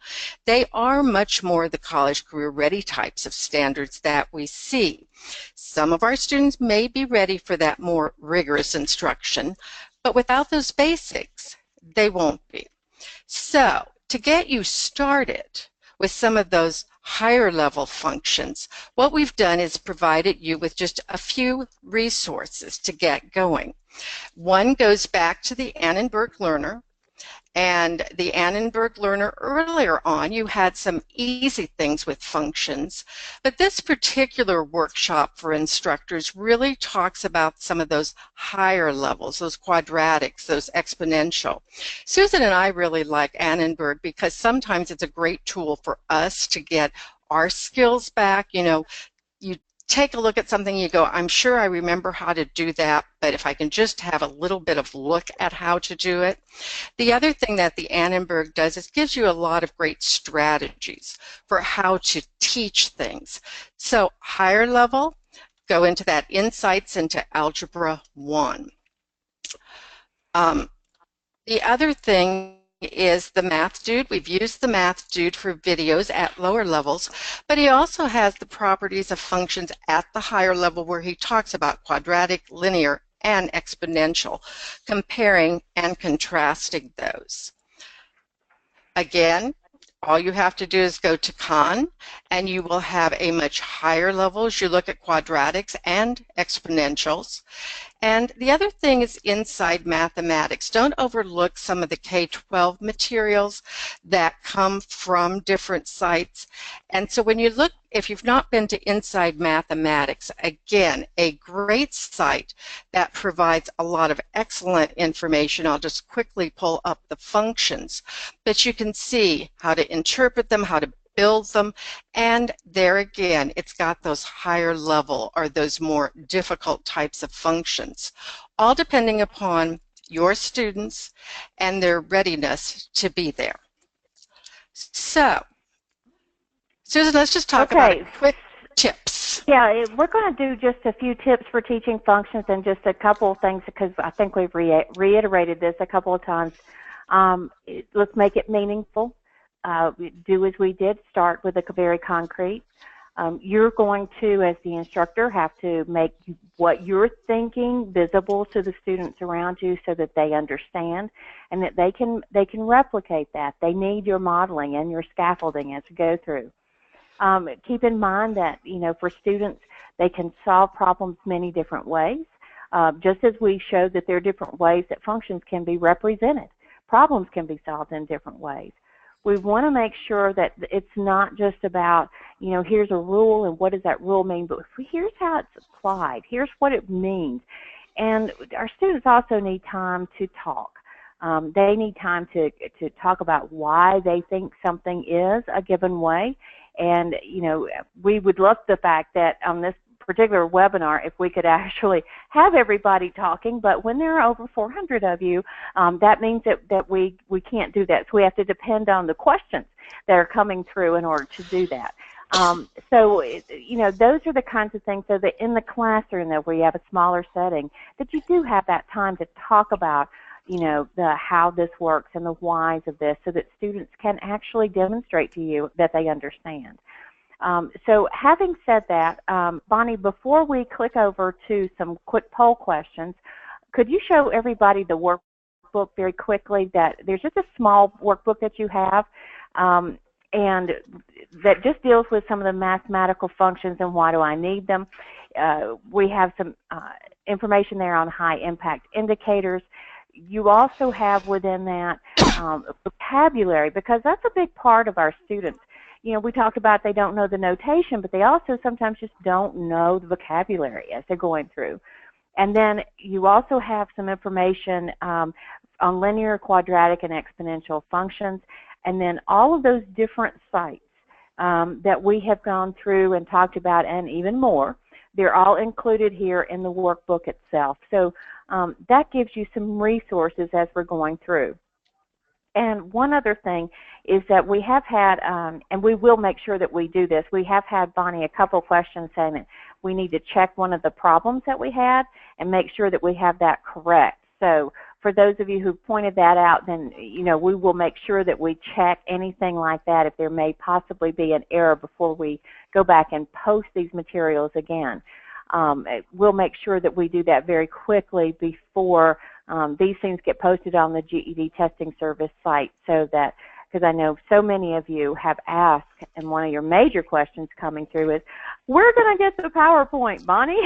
They are much more the college career ready types of standards that we see. Some of our students may be ready for that more rigorous instruction, but without those basics, they won't be. So to get you started with some of those higher level functions, what we've done is provided you with just a few resources to get going. One goes back to the Annenberg Learner. And the Annenberg Learner, earlier on, you had some easy things with functions, but this particular workshop for instructors really talks about some of those higher levels, those quadratics, those exponential. Susan and I really like Annenberg because sometimes it's a great tool for us to get our skills back. You know, you take a look at something, you go, I'm sure I remember how to do that, but if I can just have a little bit of look at how to do it. The other thing that the Annenberg does is gives you a lot of great strategies for how to teach things. So higher level, go into that insights into Algebra 1. The other thing is the Math Dude. We've used the Math Dude for videos at lower levels, but he also has the properties of functions at the higher level where he talks about quadratic, linear, and exponential, comparing and contrasting those. Again, all you have to do is go to Khan, and you will have a much higher level as you look at quadratics and exponentials. And the other thing is inside mathematics. Don't overlook some of the K-12 materials that come from different sites. And so when you look, if you've not been to Inside Mathematics, again, a great site that provides a lot of excellent information. I'll just quickly pull up the functions, but you can see how to interpret them, how to build them, and there again, it's got those higher level or those more difficult types of functions, all depending upon your students and their readiness to be there. So, Susan, let's just talk about a quick tips. Yeah, we're going to do just a few tips for teaching functions and just a couple of things because I think we've reiterated this a couple of times. Let's make it meaningful. Do as we did, start with a very concrete. You're going to, as the instructor, have to make what you're thinking visible to the students around you so that they understand and that they can replicate that. They need your modeling and your scaffolding as we go through. Keep in mind that, for students, they can solve problems many different ways. Just as we showed that there are different ways that functions can be represented. Problems can be solved in different ways. We want to make sure that it's not just about, here's a rule and what does that rule mean, but here's how it's applied. Here's what it means. And our students also need time to talk. They need time to talk about why they think something is a given way. And, we would love the fact that on this particular webinar, if we could actually have everybody talking, but when there are over 400 of you, that means that we can't do that. So we have to depend on the questions that are coming through in order to do that. So, those are the kinds of things, so that in the classroom, that where you have a smaller setting, that you do have that time to talk about, how this works and the whys of this so that students can actually demonstrate to you that they understand. So having said that, Bonnie, before we click over to some quick poll questions, could you show everybody the workbook very quickly? That there's just a small workbook that you have, and that just deals with some of the mathematical functions and why do I need them. We have some information there on high impact indicators. You also have within that vocabulary, because that's a big part of our students. We talked about they don't know the notation, but they also sometimes just don't know the vocabulary as they're going through. And then you also have some information on linear, quadratic, and exponential functions, and then all of those different sites that we have gone through and talked about, and even more. They're all included here in the workbook itself. So that gives you some resources as we're going through. And one other thing is that we have had, and we will make sure that we do this, we have had, Bonnie, a couple of questions saying that we need to check one of the problems that we had and make sure that we have that correct. So for those of you who pointed that out, then, we will make sure that we check anything like that if there may possibly be an error before we go back and post these materials again. We'll make sure that we do that very quickly before these things get posted on the GED testing service site, so that, because I know so many of you have asked, and one of your major questions coming through is, where can I get the PowerPoint, Bonnie?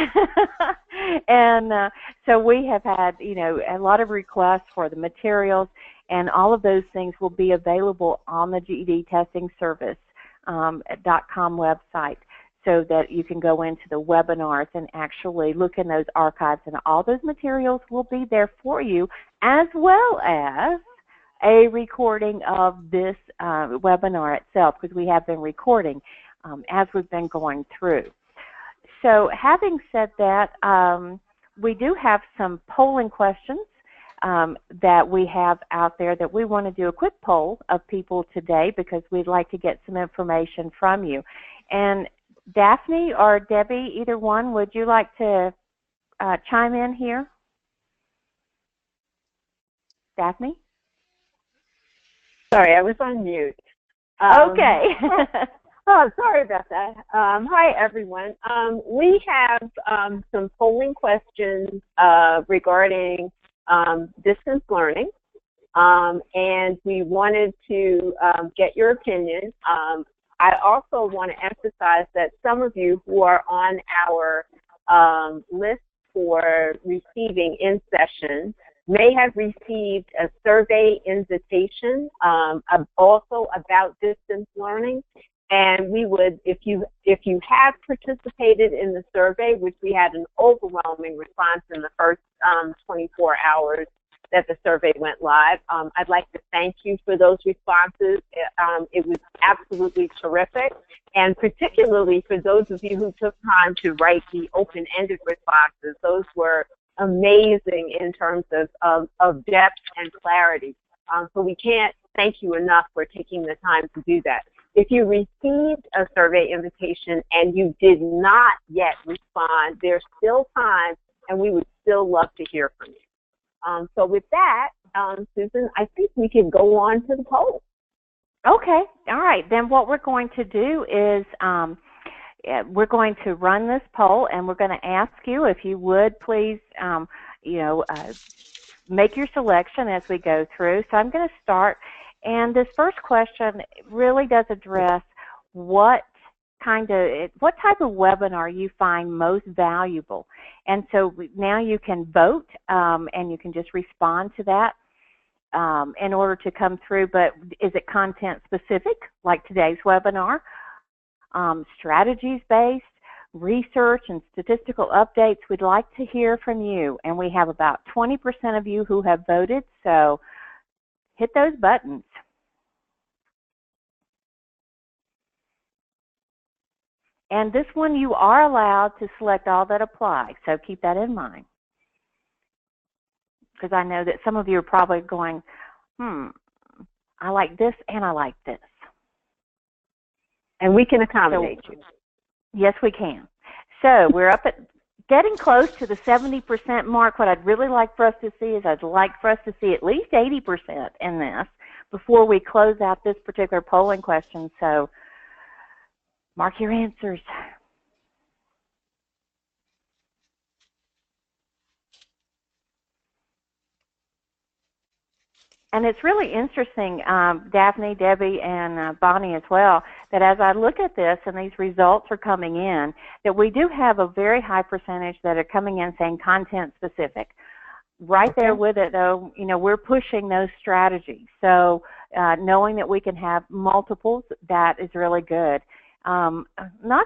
And so we have had, a lot of requests for the materials, and all of those things will be available on the GED testing service .com website, so that you can go into the webinars and actually look in those archives, and all those materials will be there for you, as well as a recording of this webinar itself, because we have been recording as we've been going through. So having said that, we do have some polling questions that we have out there that we want to do a quick poll of people today, because we'd like to get some information from you. And Daphne or Debbie, either one, would you like to chime in here? Daphne? Sorry, I was on mute. Okay. Oh, sorry about that. Hi, everyone. We have some polling questions regarding distance learning, and we wanted to get your opinion. I also want to emphasize that some of you who are on our list for receiving in session may have received a survey invitation also about distance learning. And we would, if you have participated in the survey, which we had an overwhelming response in the first 24 hours that the survey went live, I'd like to thank you for those responses. It was absolutely terrific, and particularly for those of you who took time to write the open-ended responses. Those were amazing in terms of depth and clarity. So we can't thank you enough for taking the time to do that. If you received a survey invitation and you did not yet respond, there's still time, and we would still love to hear from you. So with that, Susan, I think we can go on to the poll. Okay. All right. Then what we're going to do is we're going to run this poll, and we're going to ask you if you would please, make your selection as we go through. So I'm going to start. And this first question really does address what type of webinar you find most valuable. And so now you can vote, and you can just respond to that in order to come through. But is it content specific, like today's webinar, strategies based, research and statistical updates? We'd like to hear from you. And we have about 20% of you who have voted, so hit those buttons. And this one, you are allowed to select all that apply, so keep that in mind. Because I know that some of you are probably going, I like this and I like this. And we can accommodate you. Yes, we can. So we're up at getting close to the 70% mark. What I'd really like for us to see is I'd like for us to see at least 80% in this before we close out this particular polling question. So mark your answers. And it's really interesting, Daphne, Debbie, and Bonnie as well, that as I look at this and these results are coming in, that we do have a very high percentage that are coming in saying content specific. Right there with it, though, we're pushing those strategies. So knowing that we can have multiples, that is really good. Not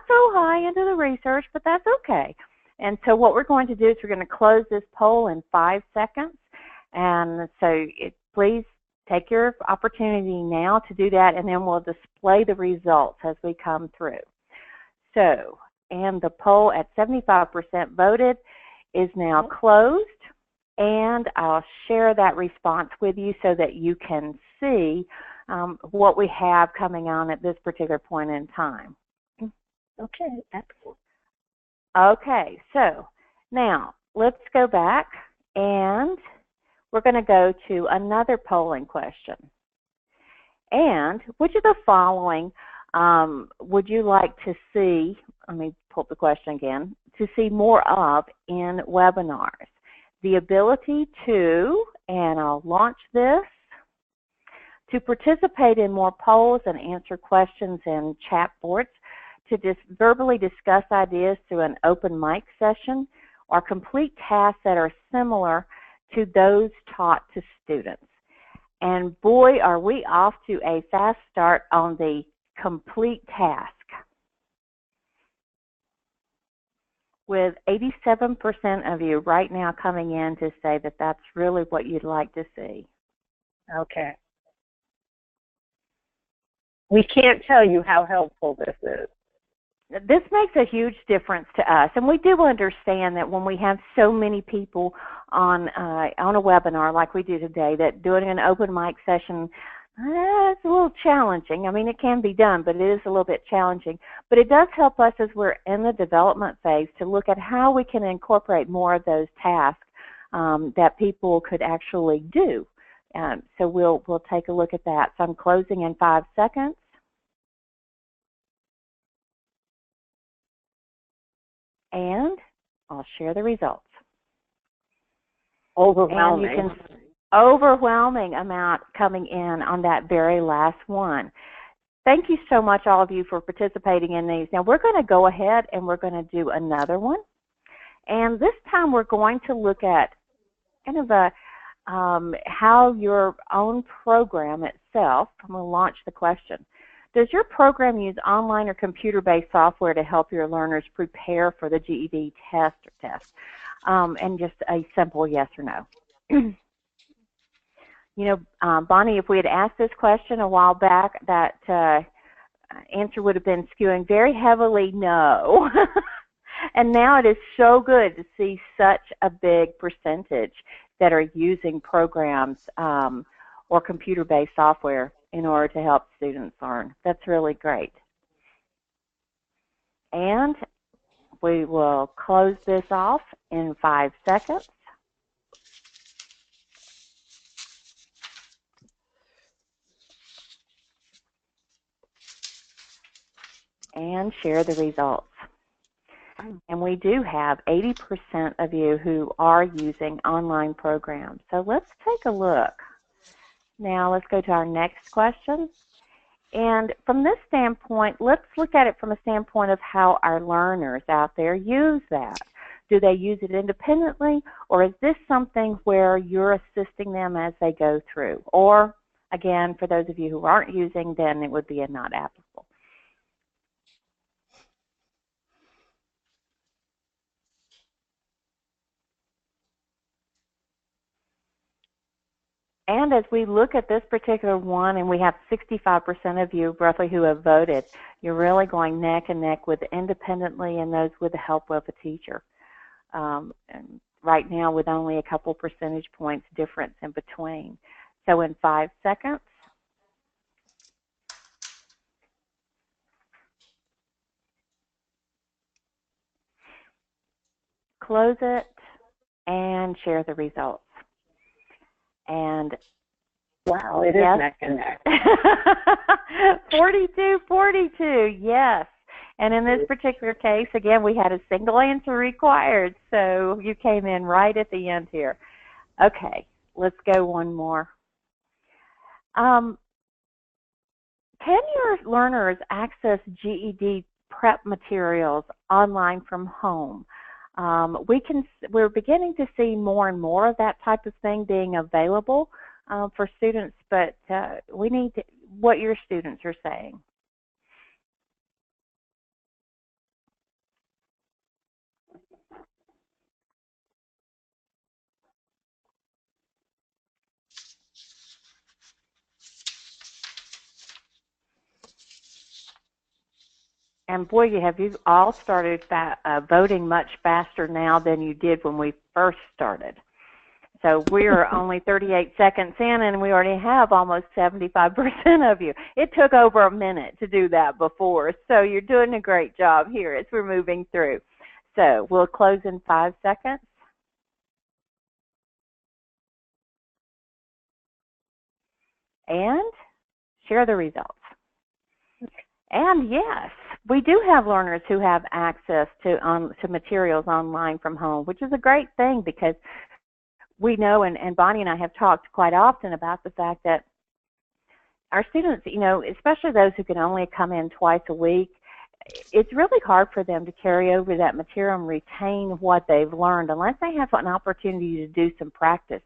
so high into the research, but that's okay. And so what we're going to do is we're going to close this poll in 5 seconds. And so please take your opportunity now to do that, and then we'll display the results as we come through. So, and the poll at 75% voted is now closed, and I'll share that response with you so that you can see what we have coming on at this particular point in time. Okay, excellent. Okay, so now let's go back, and we're going to go to another polling question. And which of the following would you like to see, let me pull up the question again, to see more of in webinars? The ability to, and I'll launch this, to participate in more polls and answer questions in chat boards, to just verbally discuss ideas through an open mic session, or complete tasks that are similar to those taught to students. And boy, are we off to a fast start on the complete task, with 87% of you right now coming in to say that that's really what you'd like to see. Okay. We can't tell you how helpful this is. This makes a huge difference to us, and we do understand that when we have so many people on a webinar like we do today, that doing an open mic session is a little challenging. I mean, it can be done, but it is a little bit challenging. But it does help us as we're in the development phase to look at how we can incorporate more of those tasks that people could actually do. So we'll take a look at that. So I'm closing in 5 seconds. And I'll share the results. Overwhelming. And you can, overwhelming amount coming in on that very last one. Thank you so much, all of you, for participating in these. Now we're going to go ahead and we're going to do another one. And this time we're going to look at kind of a how your own program itself, I'm going to launch the question. Does your program use online or computer-based software to help your learners prepare for the GED test or test? And just a simple yes or no. You know, Bonnie, if we had asked this question a while back, that answer would have been skewing very heavily no. And now it is so good to see such a big percentage that are using programs or computer-based software in order to help students learn. That's really great. And we will close this off in 5 seconds. And share the results. And we do have 80% of you who are using online programs. So let's take a look. Now let's go to our next question. And from this standpoint, let's look at it from a standpoint of how our learners out there use that. Do they use it independently, or is this something where you're assisting them as they go through? Or, again, for those of you who aren't using, then it would be a not applicable. And as we look at this particular one, and we have 65% of you roughly who have voted, you're really going neck and neck with independently and those with the help of a teacher. And right now with only a couple percentage points difference in between. So in 5 seconds, close it and share the results. And wow, it is neck and neck. 42-42, yes. And in this particular case, again, we had a single answer required, so you came in right at the end here. Okay, let's go one more. Can your learners access GED prep materials online from home? We're beginning to see more and more of that type of thing being available for students, but we need to, what your students are saying. And boy, have you all started voting much faster now than you did when we first started. So we're only 38 seconds in, and we already have almost 75% of you. It took over a minute to do that before, so you're doing a great job here as we're moving through. So we'll close in 5 seconds. And share the results. And yes, we do have learners who have access to materials online from home, which is a great thing because we know, and Bonnie and I have talked quite often about the fact that our students, you know, especially those who can only come in twice a week, it's really hard for them to carry over that material and retain what they've learned unless they have an opportunity to do some practice.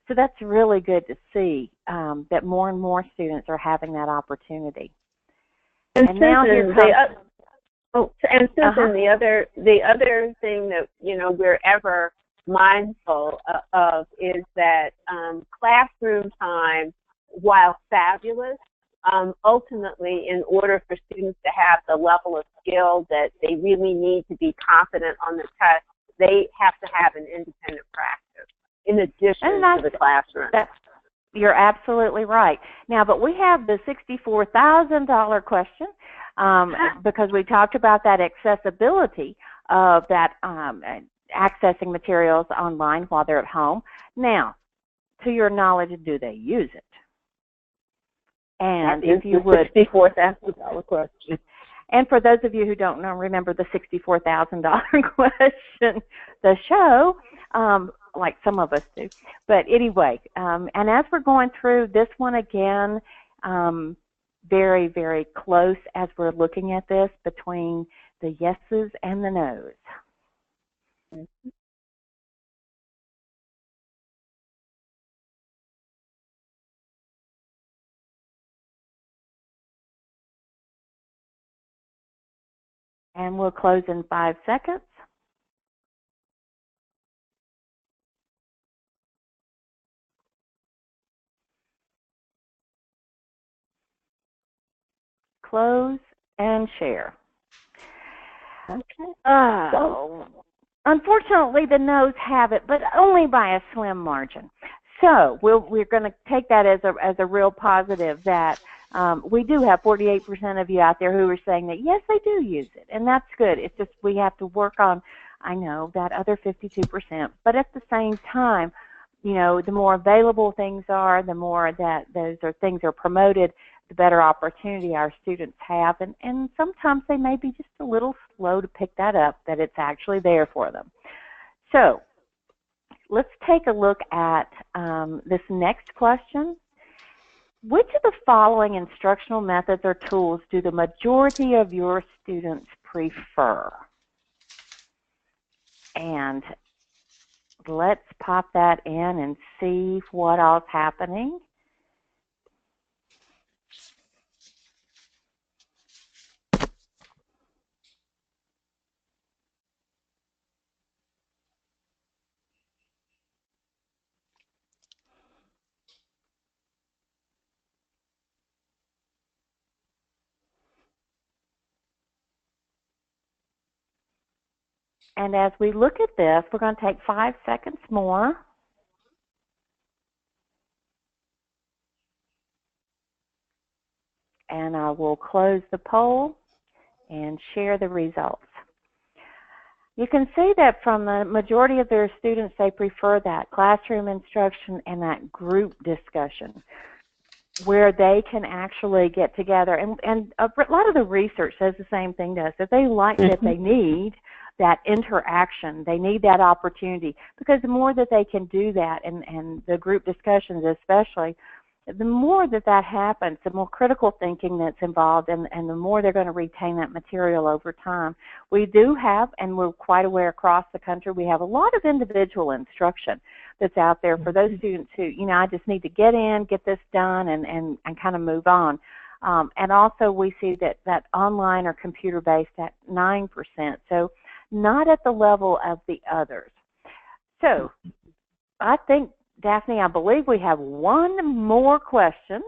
So that's really good to see that more and more students are having that opportunity. And Susan, now Susan, the other thing that, you know, we're ever mindful of is that classroom time, while fabulous, ultimately, in order for students to have the level of skill that they really need to be confident on the test, they have to have an independent practice in addition to the classroom. You're absolutely right. Now, but we have the $64,000 question because we talked about that accessibility of that accessing materials online while they're at home. Now, to your knowledge, do they use it? And if you would, $64,000 question. And for those of you who don't know, remember the $64,000 question, the show, like some of us do. But anyway, and as we're going through this one again, very, very close as we're looking at this between the yeses and the nos. And we'll close in 5 seconds. Close and share. Okay. Unfortunately, the no's have it, but only by a slim margin. So we're going to take that as a real positive that we do have 48% of you out there who are saying that, yes, they do use it, and that's good. It's just we have to work on, I know, that other 52%. But at the same time, you know, the more available things are, the more that those things are promoted, the better opportunity our students have. And sometimes they may be just a little slow to pick that up, that it's actually there for them. So let's take a look at this next question. Which of the following instructional methods or tools do the majority of your students prefer? And let's pop that in and see what all's happening. And as we look at this, we're going to take 5 seconds more. And I will close the poll and share the results. You can see that from the majority of their students, they prefer that classroom instruction and that group discussion where they can actually get together. And a lot of the research says the same thing to us, that they like that they need that interaction. They need that opportunity, because the more that they can do that, and the group discussions especially, the more that happens, the more critical thinking that's involved, and the more they're going to retain that material over time. We do have, and we're quite aware across the country, we have a lot of individual instruction that's out there for those students who, you know, I just need to get in, get this done, and kind of move on. And also we see that online or computer-based at 9%, so not at the level of the others. So I think, Daphne, I believe we have one more question.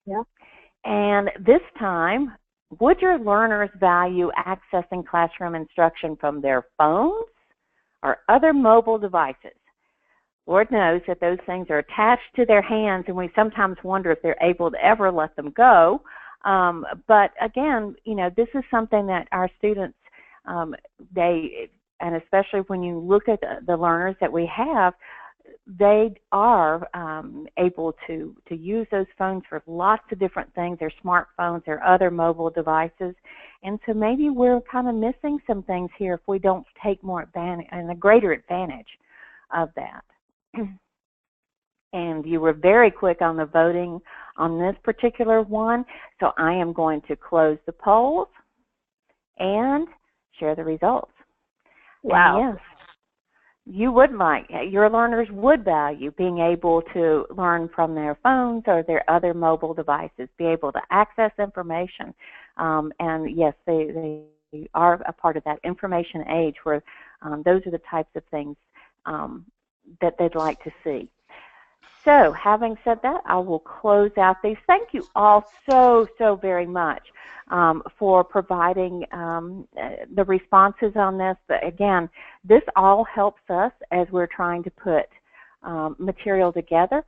Yeah. And this time, would your learners value accessing classroom instruction from their phones or other mobile devices? Lord knows that those things are attached to their hands, and we sometimes wonder if they're able to ever let them go. But again, you know, this is something that our students, and especially when you look at the learners that we have, they are able to use those phones for lots of different things, their smartphones, their other mobile devices. And so maybe we're kind of missing some things here if we don't take more advantage and a greater advantage of that. And you were very quick on the voting on this particular one, so I am going to close the polls and share the results. Wow. And yes, you would like, your learners would value being able to learn from their phones or their other mobile devices, be able to access information. And yes, they are a part of that information age where those are the types of things that they'd like to see. So having said that, I will close out these. Thank you all so very much for providing the responses on this. But again, this all helps us as we're trying to put material together.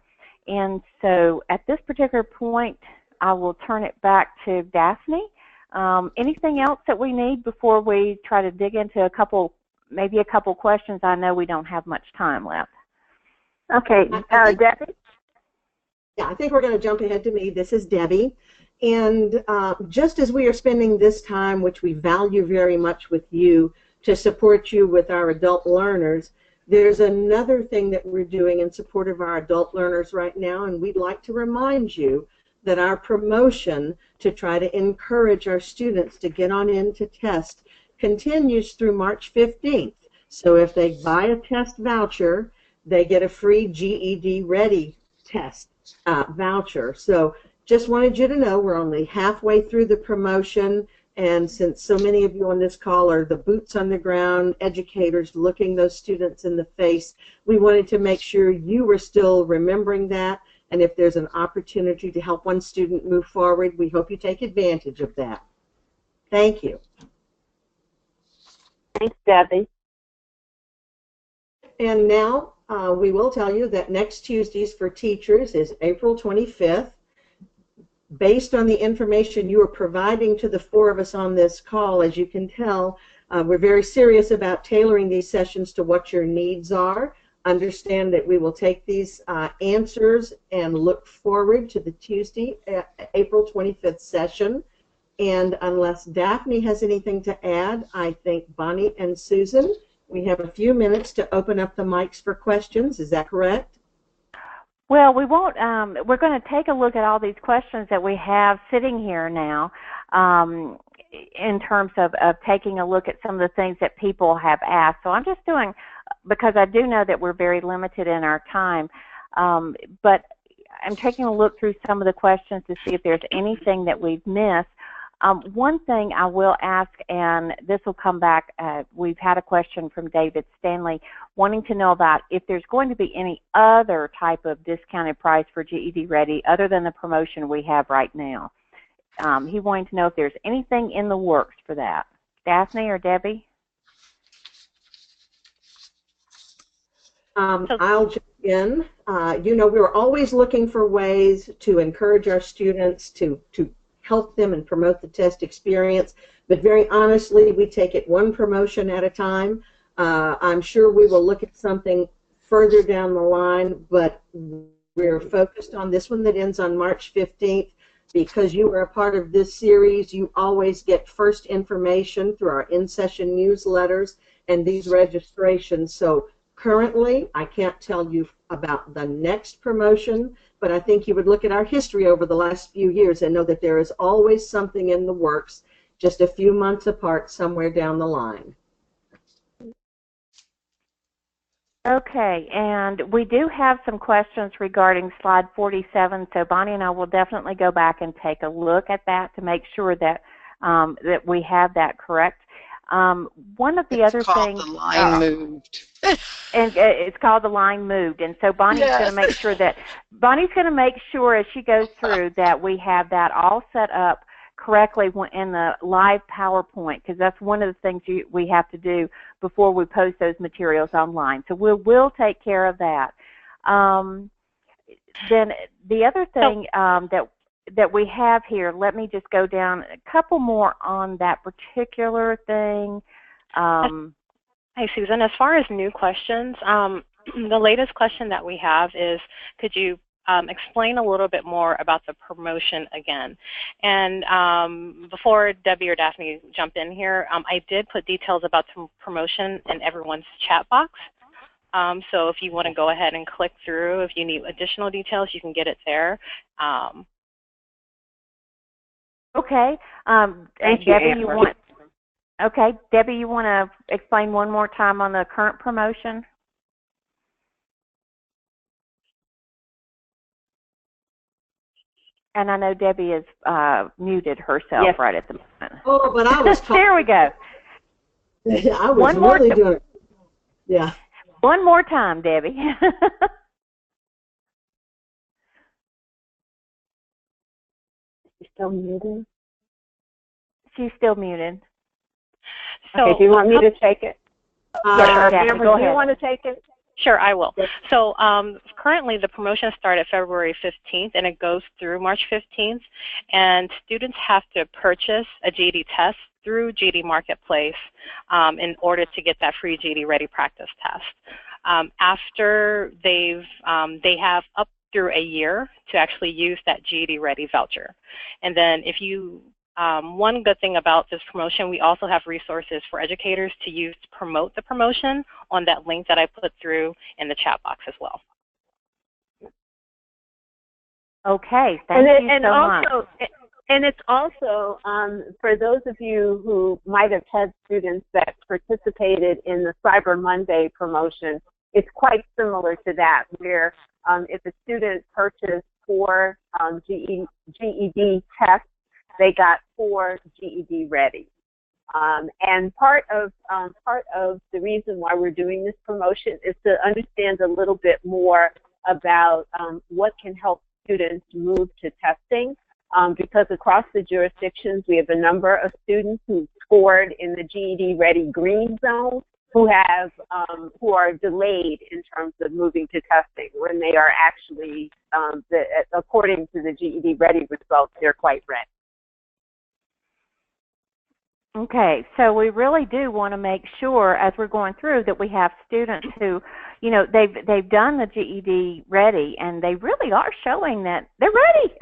And so at this particular point, I will turn it back to Daphne. Anything else that we need before we try to dig into maybe a couple questions? I know we don't have much time left. Okay, Debbie? Yeah, I think we're going to jump ahead to me. This is Debbie. And just as we are spending this time, which we value very much with you, to support you with our adult learners, there's another thing that we're doing in support of our adult learners right now, and we'd like to remind you that our promotion to try to encourage our students to get on in to test continues through March 15th. So if they buy a test voucher, they get a free GED Ready test voucher. So just wanted you to know we're only halfway through the promotion, and since so many of you on this call are the boots on the ground educators looking those students in the face, we wanted to make sure you were still remembering that, and if there's an opportunity to help one student move forward, we hope you take advantage of that. Thank you. Thanks, Debbie. And now we will tell you that next Tuesdays for teachers is April 25th. Based on the information you are providing to the four of us on this call, as you can tell, we're very serious about tailoring these sessions to what your needs are. Understand that we will take these answers and look forward to the Tuesday, April 25th session. And unless Daphne has anything to add, I think Bonnie and Susan, we have a few minutes to open up the mics for questions. Is that correct? Well, we won't. We're going to take a look at all these questions that we have sitting here now in terms of taking a look at some of the things that people have asked. So I'm just doing, because I do know that we're very limited in our time, but I'm taking a look through some of the questions to see if there's anything that we've missed. One thing I will ask, and this will come back, we've had a question from David Stanley wanting to know about if there's going to be any other type of discounted price for GED Ready other than the promotion we have right now. He wanted to know if there's anything in the works for that. Daphne or Debbie? I'll jump in. You know, we're always looking for ways to encourage our students to help them and promote the test experience, but very honestly, we take it one promotion at a time. I'm sure we will look at something further down the line, but we're focused on this one that ends on March 15th. Because you are a part of this series, you always get first information through our in-session newsletters and these registrations. So currently, I can't tell you about the next promotion, but I think you would look at our history over the last few years and know that there is always something in the works, just a few months apart somewhere down the line. Okay, and we do have some questions regarding slide 47, so Bonnie and I will definitely go back and take a look at that to make sure that that we have that correct. One of the other things, the line moved. and it's called the line moved, and so Bonnie's going to make sure that as she goes through that we have that all set up correctly in the live PowerPoint, because that's one of the things we have to do before we post those materials online. So we'll take care of that. Then the other thing that we have here, let me just go down a couple more on that particular thing. Hi, Susan. As far as new questions, the latest question that we have is, could you explain a little bit more about the promotion again? And before Debbie or Daphne jump in here, I did put details about the promotion in everyone's chat box. So if you want to go ahead and click through, if you need additional details, you can get it there. Okay. Debbie, you want? Okay, Debbie, you want to explain one more time on the current promotion? And I know Debbie is muted herself right at the moment. Oh, but I was there we go. I was really doing it. Yeah. One more time, Debbie. She's still muted? She's still muted. So, okay, do you want me to take it? Yes, Amber, go do you ahead. want to take it? Sure, I will. Yes. So currently the promotion started February 15th and it goes through March 15th, and students have to purchase a GED test through GED Marketplace in order to get that free GED Ready practice test. After they have up through a year to actually use that GED Ready voucher. And then if you one good thing about this promotion, we also have resources for educators to use to promote the promotion on that link that I put through in the chat box as well. Okay, thank you so much. And it's also, for those of you who might have had students that participated in the Cyber Monday promotion, it's quite similar to that, where if a student purchased 4 GED tests, they got 4 GED Ready. And part of the reason why we're doing this promotion is to understand a little bit more about what can help students move to testing. Because across the jurisdictions, we have a number of students who scored in the GED Ready green zone who are delayed in terms of moving to testing when they are actually, according to the GED Ready results, they're quite ready. Okay, so we really do want to make sure as we're going through that we have students who, you know, they've done the GED Ready and they really are showing that they're ready.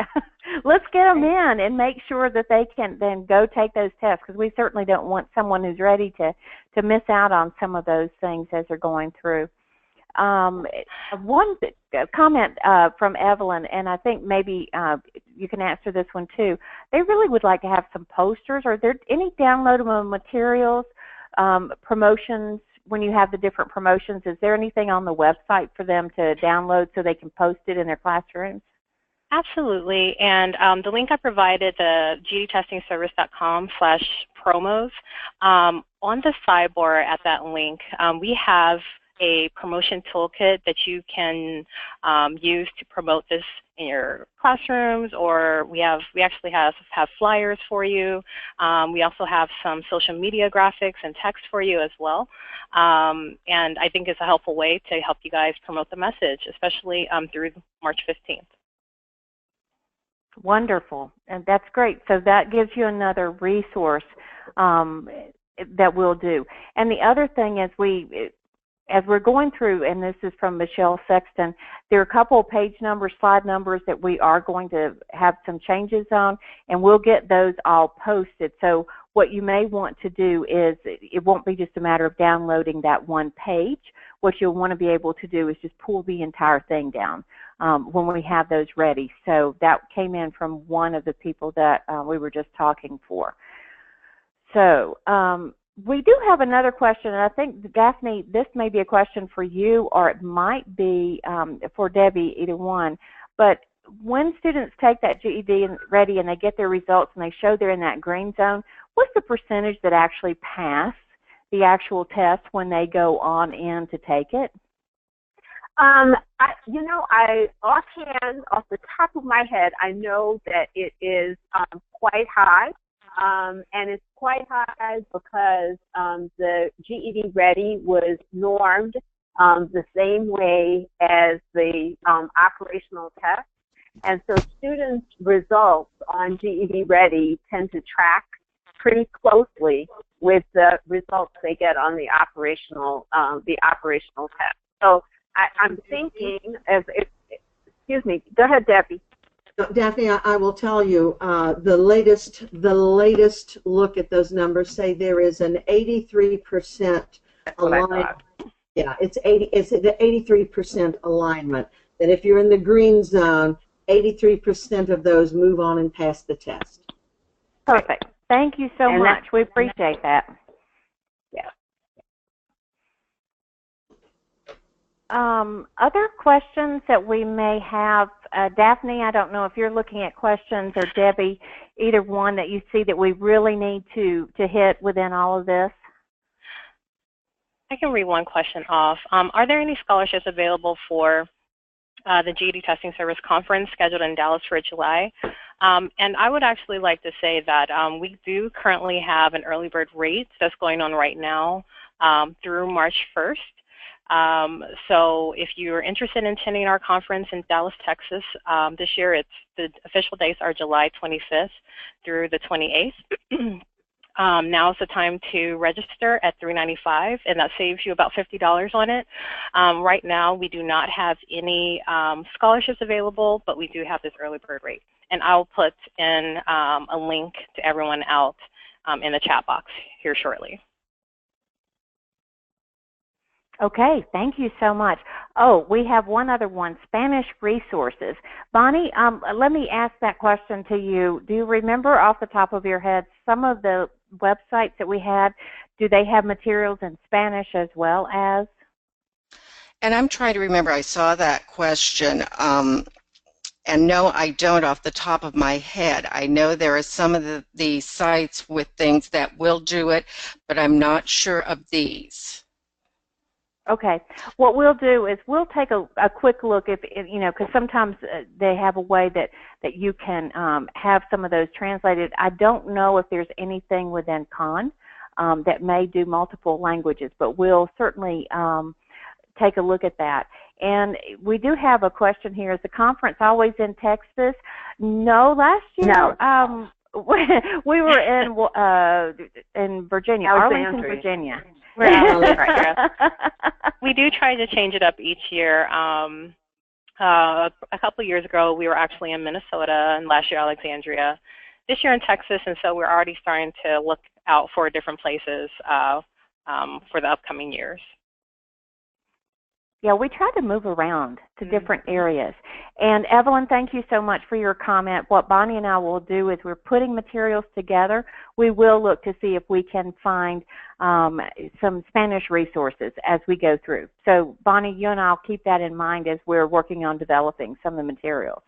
Let's get them in and make sure that they can then go take those tests, because we certainly don't want someone who's ready to miss out on some of those things as they're going through. One comment from Evelyn, and I think maybe you can answer this one too. They really would like to have some posters. Are there any downloadable materials, promotions, when you have the different promotions? Is there anything on the website for them to download so they can post it in their classrooms? Absolutely, and the link I provided, the GEDtestingservice.com/promos, on the sidebar at that link, we have a promotion toolkit that you can use to promote this in your classrooms, or we actually have flyers for you. We also have some social media graphics and text for you as well. And I think it's a helpful way to help you guys promote the message, especially through March 15th. Wonderful, and that's great. So that gives you another resource that we'll do. And the other thing is as we're going through, and this is from Michelle Sexton, there are a couple of page numbers, slide numbers that we are going to have some changes on, and we'll get those all posted. So what you may want to do is, it won't be just a matter of downloading that one page. What you'll want to be able to do is just pull the entire thing down when we have those ready. So that came in from one of the people that we were just talking for. So we do have another question, and I think, Daphne, this may be a question for you, or it might be for Debbie, either one. But when students take that GED Ready and they get their results and they show they're in that green zone, what's the percentage that actually pass the actual test when they go on in to take it? Offhand, off the top of my head, I know that it is quite high. And it's quite high because the GED Ready was normed the same way as the operational test. And so students' results on GED Ready tend to track pretty closely with the results they get on the operational test. So I'm thinking, excuse me, go ahead, Debbie. Daphne, I will tell you, the latest look at those numbers say there is an 83% alignment. Yeah, it's the 83% alignment. That if you're in the green zone, 83% of those move on and pass the test. Perfect. Thank you so much. We appreciate that. Yeah. Other questions that we may have, Daphne, I don't know if you're looking at questions, or Debbie, either one that you see that we really need to hit within all of this? I can read one question off. Are there any scholarships available for the GED Testing Service Conference scheduled in Dallas for July? And I would actually like to say that we do currently have an early bird rate that's going on right now through March 1st. So if you're interested in attending our conference in Dallas, Texas, this year the official dates are July 25th through the 28th. Now is the time to register at $395, and that saves you about $50 on it. Right now, we do not have any scholarships available, but we do have this early bird rate. And I'll put in a link to everyone out in the chat box here shortly. Okay, thank you so much. Oh, we have one other one, Spanish resources. Bonnie, let me ask that question to you. Do you remember off the top of your head some of the websites that we had? Do they have materials in Spanish as well as? And I'm trying to remember, I saw that question. And no, I don't off the top of my head. I know there are some of the sites with things that will do it, but I'm not sure of these. Okay. What we'll do is we'll take a quick look if you know, because sometimes they have a way that you can have some of those translated. I don't know if there's anything within Khan that may do multiple languages, but we'll certainly take a look at that. And we do have a question here. Is the conference always in Texas? No, last year we were in Virginia, Arlington, Virginia. We do try to change it up each year. A couple of years ago, we were actually in Minnesota, and last year Alexandria. This year in Texas, and so we're already starting to look out for different places for the upcoming years. Yeah, we try to move around to different areas. And Evelyn, thank you so much for your comment. What Bonnie and I will do is we're putting materials together. We will look to see if we can find some Spanish resources as we go through. So Bonnie, you and I will keep that in mind as we're working on developing some of the materials.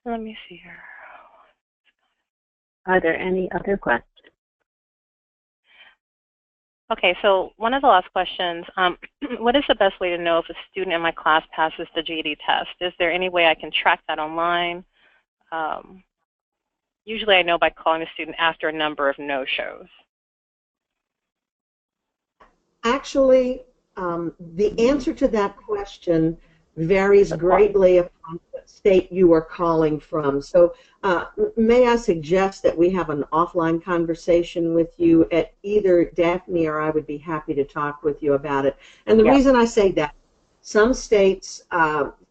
Let me see here. Are there any other questions? Okay, so one of the last questions, what is the best way to know if a student in my class passes the GED test? Is there any way I can track that online? Usually I know by calling a student after a number of no-shows. Actually, the answer to that question varies greatly upon what state you are calling from. So may I suggest that we have an offline conversation with you at either Daphne or I would be happy to talk with you about it. And the reason I say that, some states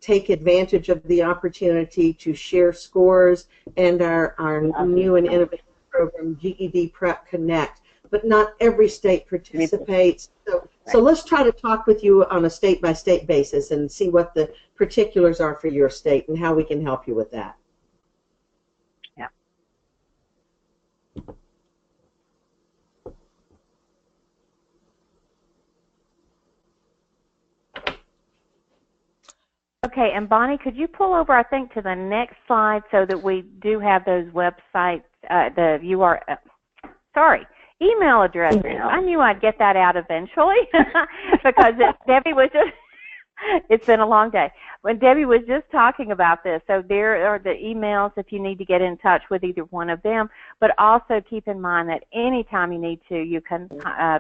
take advantage of the opportunity to share scores and our new and innovative program, GED Prep Connect, but not every state participates. So let's try to talk with you on a state-by-state basis and see what the particulars are for your state and how we can help you with that. Yeah. Okay, and Bonnie, could you pull over, I think, to the next slide so that we do have those websites, the URL, email addresses. I knew I'd get that out eventually because Debbie was just, it's been a long day. When Debbie was just talking about this, so there are the emails if you need to get in touch with either one of them, but also keep in mind that anytime you need to, you can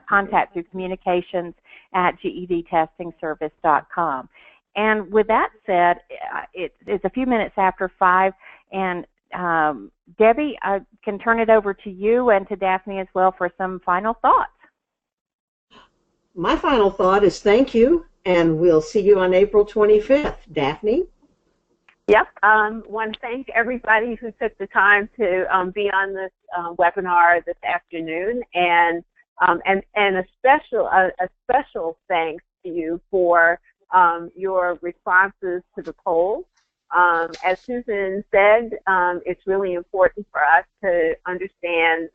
contact through communications@gedtestingservice.com. And with that said, it's a few minutes after 5, and Debbie, I can turn it over to you and to Daphne as well for some final thoughts. My final thought is thank you, and we'll see you on April 25th. Daphne? Yep. Want to thank everybody who took the time to be on this webinar this afternoon, and a special thanks to you for your responses to the poll. As Susan said, it's really important for us to understand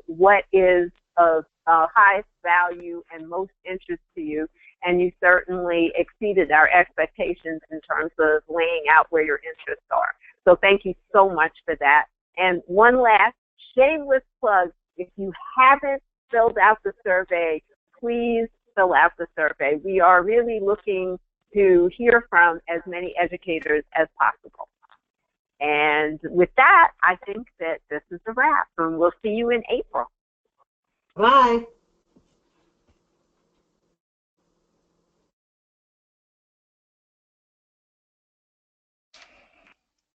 what is of highest value and most interest to you, and you certainly exceeded our expectations in terms of laying out where your interests are. So thank you so much for that. And one last shameless plug, if you haven't filled out the survey, please fill out the survey. We are really looking to hear from as many educators as possible. And with that, I think that this is a wrap, and we'll see you in April. Bye.